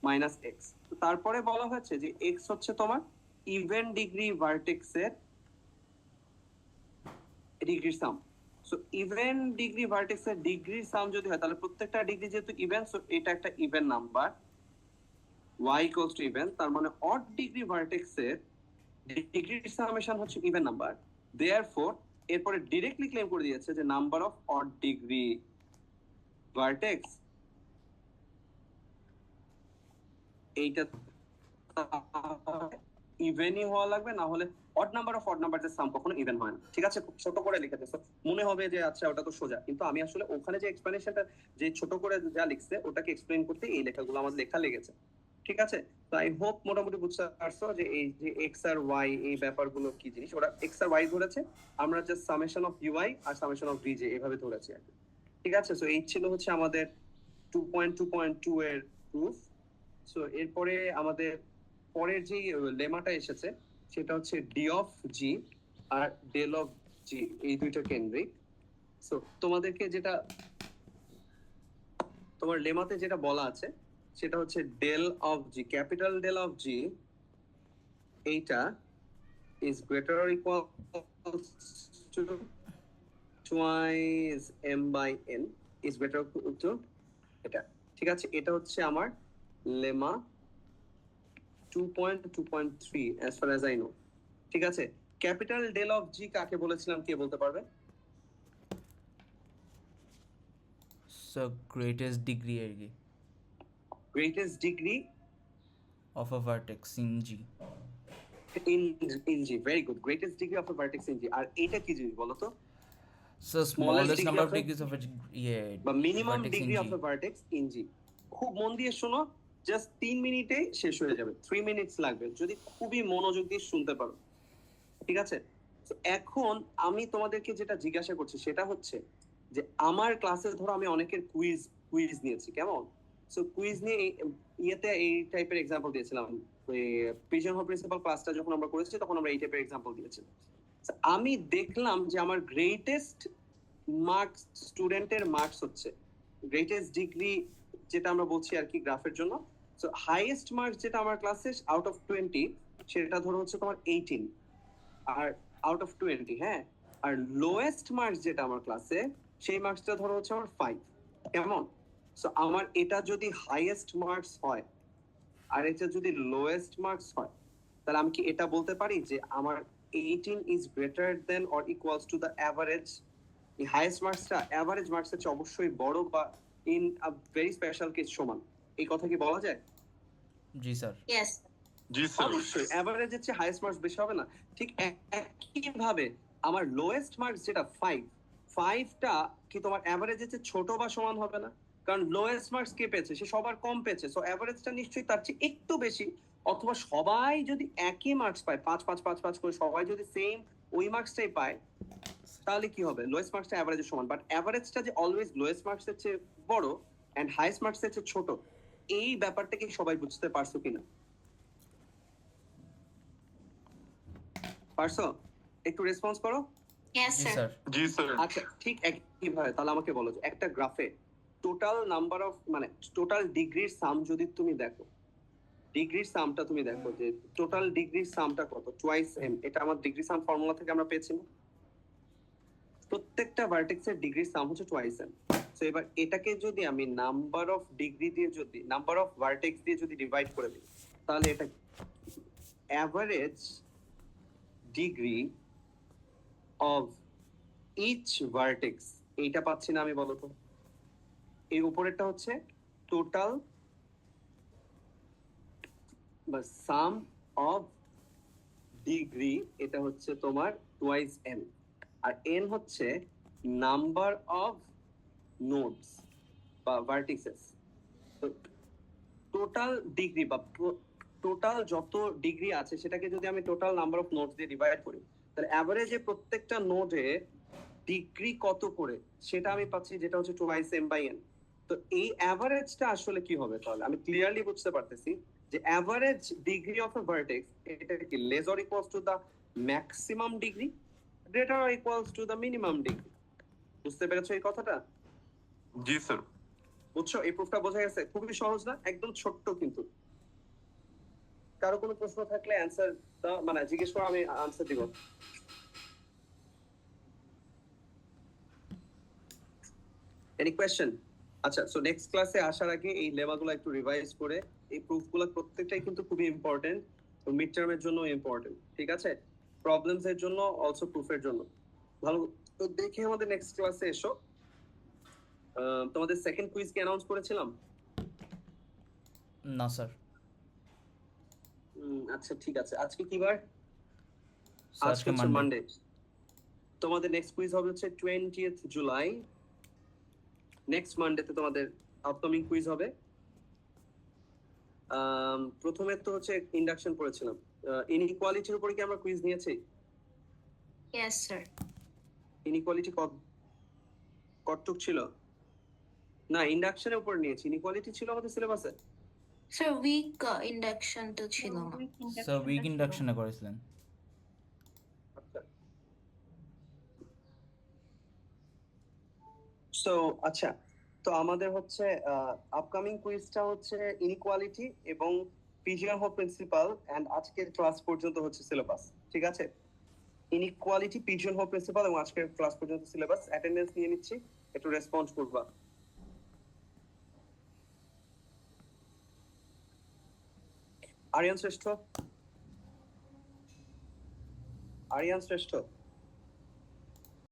minus x। তো তারপরে বলা হচ্ছে যে x হচ্ছে তোমার ইভেন ডিগ্রি ভার্টেক্সের ডিগ্রি সাম। সো ইভেন ডিগ্রি ভার্টেক্সের ডিগ্রি সাম যদি হয় তাহলে প্রত্যেকটা ডিগ্রি যেহেতু ইভেন, সো এটা একটা even number, y equals to even, তার মানে অড ডিগ্রি ভার্টেক্সের ডিগ্রি সামেশন হচ্ছে ইভেন নাম্বার, দেয়ারফর এরপরে ডাইরেক্টলি ক্লেম করে দিয়েছে যে number of odd degree vertex এইটা ইভেনই হওয়া লাগবে, না হলে odd number of odd number sum কখনো ইভেন হয় না। ঠিক আছে, খুব ছোট করে লিখে দিয়েছে, মনে হবে যে আচ্ছা ওটা তো সোজা, কিন্তু আমি আসলে ওখানে যে এক্সপ্লেনেশনটা যে ছোট করে যা লিখছে ওটাকে এক্সপ্লেন করতে এই লেখাগুলো আমার লেখা লেগেছে। ঠিক আছে, তো আই হোপ মোটামুটি বুঝতে পারছো যে এই যে এক্স আর ওয়াই এই ব্যাপারগুলো কি জিনিস। ওরা এক্স আর ওয়াই ধরেছে, আমরা জাস্ট সামেশন অফ ইউআই আর সামেশন অফ ভিজে এভাবে ধরেছি আর কি। ঠিক আছে, সো এই ছিল হচ্ছে আমাদের 2.2.2 এর প্রুফ। সো এরপরে আমাদের পরের যে লেমাটা এসেছে সেটা হচ্ছে ডি অফ জি আর ডেল অফ জি, এই দুইটা কেন্দ্রিক। সো তোমাদেরকে যেটা তোমার লেমাতে যেটা বলা আছে সেটা হচ্ছে del of G, capital del of G এইটা is greater or equal to twice M by N is greater to এটা। ঠিক আছে, এটা হচ্ছে আমার লেমা 2.2.3 as far as I know। ঠিক আছে, ক্যাপিটাল ডেল অফ জি কাকে বলেছিলাম, কে বলতে পারবে? সো গ্রেটেস্ট ডিগ্রি আর কি greatest degree of a vertex in G. in G, very good, greatest degree of a vertex in G। আর এটা কি জিনিস বলো তো? So smallest number of degrees of a বা minimum vertex in degree G. Of a vertex in G। খুব মন দিয়ে শোনো, জাস্ট 3 মিনিটে শেষ হয়ে যাবে, 3 মিনিটস লাগবে যদি খুবই মনোযোগ দিয়ে শুনতে পারো। ঠিক আছে, তো এখন আমি তোমাদেরকে যেটা জিজ্ঞাসা করছি সেটা হচ্ছে যে আমার ক্লাসে ধরো আমি অনেকের কুইজ নিয়েছি, কেমন? সো কুইজ নিয়ে ইয়েতে এই টাইপের এক্সাম্পল দিয়েছিলাম, ওই পিজন হল প্রিন্সিপাল ক্লাসটা যখন আমরা করেছি তখন আমরা এই টাইপের এক্সাম্পল দিয়েছিলাম। So, আমি দেখলাম যে আমার গ্রেটেস্ট মার্কস স্টুডেন্টের মার্কস হচ্ছে গ্রেটেস্ট ডিগ্রি যেটা আমরা বলছি আর কি গ্রাফের জন্য। সো হাইয়েস্ট মার্কস যেটা আমার ক্লাসে আউট অফ 20 সেটা ধরো হচ্ছে তোমার 18 আর আউট অফ 20, হ্যাঁ। আর লোয়েস্ট মার্কস যেটা আমার ক্লাসে সেই মার্কসটা ধরো হচ্ছে আমার 5, কেমন? সো আমার এটা যদি হাইয়েস্ট মার্কস হয় আর এটা যদি লোয়েস্ট মার্কস হয় তাহলে আমি কি এটা বলতে পারি যে আমার 18 is greater than or equals to the average? এই হাইয়েস্ট মার্কসটা এভারেজ মার্কসের চেয়ে অবশ্যই বড় বা in a very special case সমান, এই কথা কি বলা যায়? জি স্যার। Yes. জি স্যার। অবশ্যই এভারেজের চেয়ে হাইয়েস্ট মার্কস বেশি হবে না। ঠিক একই ভাবে আমার লোয়েস্ট মার্কস যেটা 5টা কি তোমার এভারেজের চেয়ে ছোট বা সমান হবে না? কারণ লোয়েস্ট মার্কস কে পেয়েছে, সে সবার কম পেয়েছে, সো এভারেজটা নিশ্চয়ই তার চেয়ে একটু বেশি। অথবা সবাই যদি একই মার্কস পায় 5 করে, সবাই যদি সেম ওই মার্কসটাই পায় তাহলে কি হবে? লোয়েস্ট মার্কসটা এভারেজের সমান। বাট এভারেজটা যে অলওয়েজ লোয়েস্ট মার্কসের চেয়ে বড় এন্ড হাইয়েস্ট মার্কসের চেয়ে ছোট, এই ব্যাপারটাকে সবাই বুঝতে পারছো কিনা? পারছো? একটু রেসপন্স করো। Yes, জি sir. স্যার। জি স্যার। আচ্ছা, ঠিক একইভাবে তাহলে আমাকে বলো যে একটা গ্রাফে টোটাল নাম্বার অফ মানে টোটাল ডিগ্রির সাম যদি তুমি দেখো, ডিগ্রির সামটা তুমি দেখো যে টোটাল ডিগ্রির সামটা কত? Twice m. এটা আমার ডিগ্রি সাম ফর্মুলা থেকে আমরা পেয়েছি না? প্রত্যেকটা ভার্টেক্সের ডিগ্রির সাম হচ্ছে টুয়াইস এম। সো এবার এটাকে যদি আমি নাম্বার অফ ডিগ্রি দিয়ে যদি নাম্বার অফ ভার্টেক্স দিয়ে যদি ডিভাইড করে দিই তাহলে এটা average degree of each vertex, এইটা পাচ্ছি না আমি, বলো তো? এই উপরেরটা হচ্ছে টোটাল বা সাম অফ ডিগ্রি, এটা হচ্ছে তোমার টুয়াইস এন, আর এন হচ্ছে নাম্বার অফ নোডস বা ভার্টিসেস। তো টোটাল ডিগ্রি বা টোটাল যত ডিগ্রি আছে সেটাকে যদি আমি টোটাল নাম্বার অফ নোডস দিয়ে ডিভাইড করি তাহলে অ্যাভারেজে প্রত্যেকটা নোডে ডিগ্রি কত করে সেটা আমি পাচ্ছি, যেটা হচ্ছে টুয়াইস এম বাই এন। তো এই অ্যাভারেজটা আসলে কি হবে? তাহলে আমি ক্লিয়ারলি বুঝতে পারতেছি যে average degree of a vertex এটা কি less or equals to the maximum degree, greater or equals to the minimum degree. বুঝতে পেরেছো এই কথাটা? জি স্যার। বুঝছো? এই প্রুফটা বোঝা গেছে? খুবই সহজ না? একদম ছোট্ট কিন্তু। কারো কোনো প্রশ্ন থাকলে অ্যান্সার মানে জিজ্ঞেস করো, আমি আনসার দিব। Any question? আচ্ছা, সো নেক্সট ক্লাসে আসার আগে এই লেমাগুলো একটু রিভাইজ করে, এই প্রুফগুলো প্রত্যেকটাই কিন্তু খুবই ইম্পর্টেন্ট, তো মিড টার্মের জন্য ইম্পর্টেন্ট, ঠিক আছে? প্রবলেমস এর জন্য, অলসো প্রুফের জন্য। ভালো, তো দেখে আমাদের নেক্সট ক্লাসে এসো। তোমাদের সেকেন্ড কুইজ কি অ্যানাউন্স করেছিলাম? না স্যার। আচ্ছা ঠিক আছে। আজকে কি বার? স্যার আজকে আজকে হচ্ছে মানডে। মানডে। তোমাদের নেক্সট কুইজ হবে হচ্ছে 20th জুলাই। নেক্সট মানডেতে তোমাদের আপকামিং কুইজ হবে। প্রথমে তো হচ্ছে ইন্ডাকশন পড়েছিলাম। ইনইকুয়ালিটির উপরে কি আমরা কুইজ নিয়েছি? Yes, sir. ইনইকুয়ালিটি কতটুক ছিল? না, ইন্ডাকশনের উপর নিয়েছি। ইনইকুয়ালিটি ছিল আমাদের সিলেবাসে। Sir, weak induction তো ছিল না। স্যার উইক ইন্ডাকশনে করেছিলেন। আচ্ছা। সো আচ্ছা, তো আমাদের হচ্ছে আপকামিং কুইজটা হচ্ছে ইনইকুয়ালিটি এবং পিজিয়ান-হোপ প্রিন্সিপাল, এন্ড আজকের ক্লাস পর্যন্ত হচ্ছে সিলেবাস, ঠিক আছে? ইনইকুয়ালিটি, পিজিয়ান-হোপ প্রিন্সিপাল এবং আজকের ক্লাস পর্যন্ত সিলেবাস। অ্যাটেন্ডেন্স নিয়ে নিচ্ছি, একটু রেসপন্স করবা। আরিয়ান শ্রেষ্ঠ,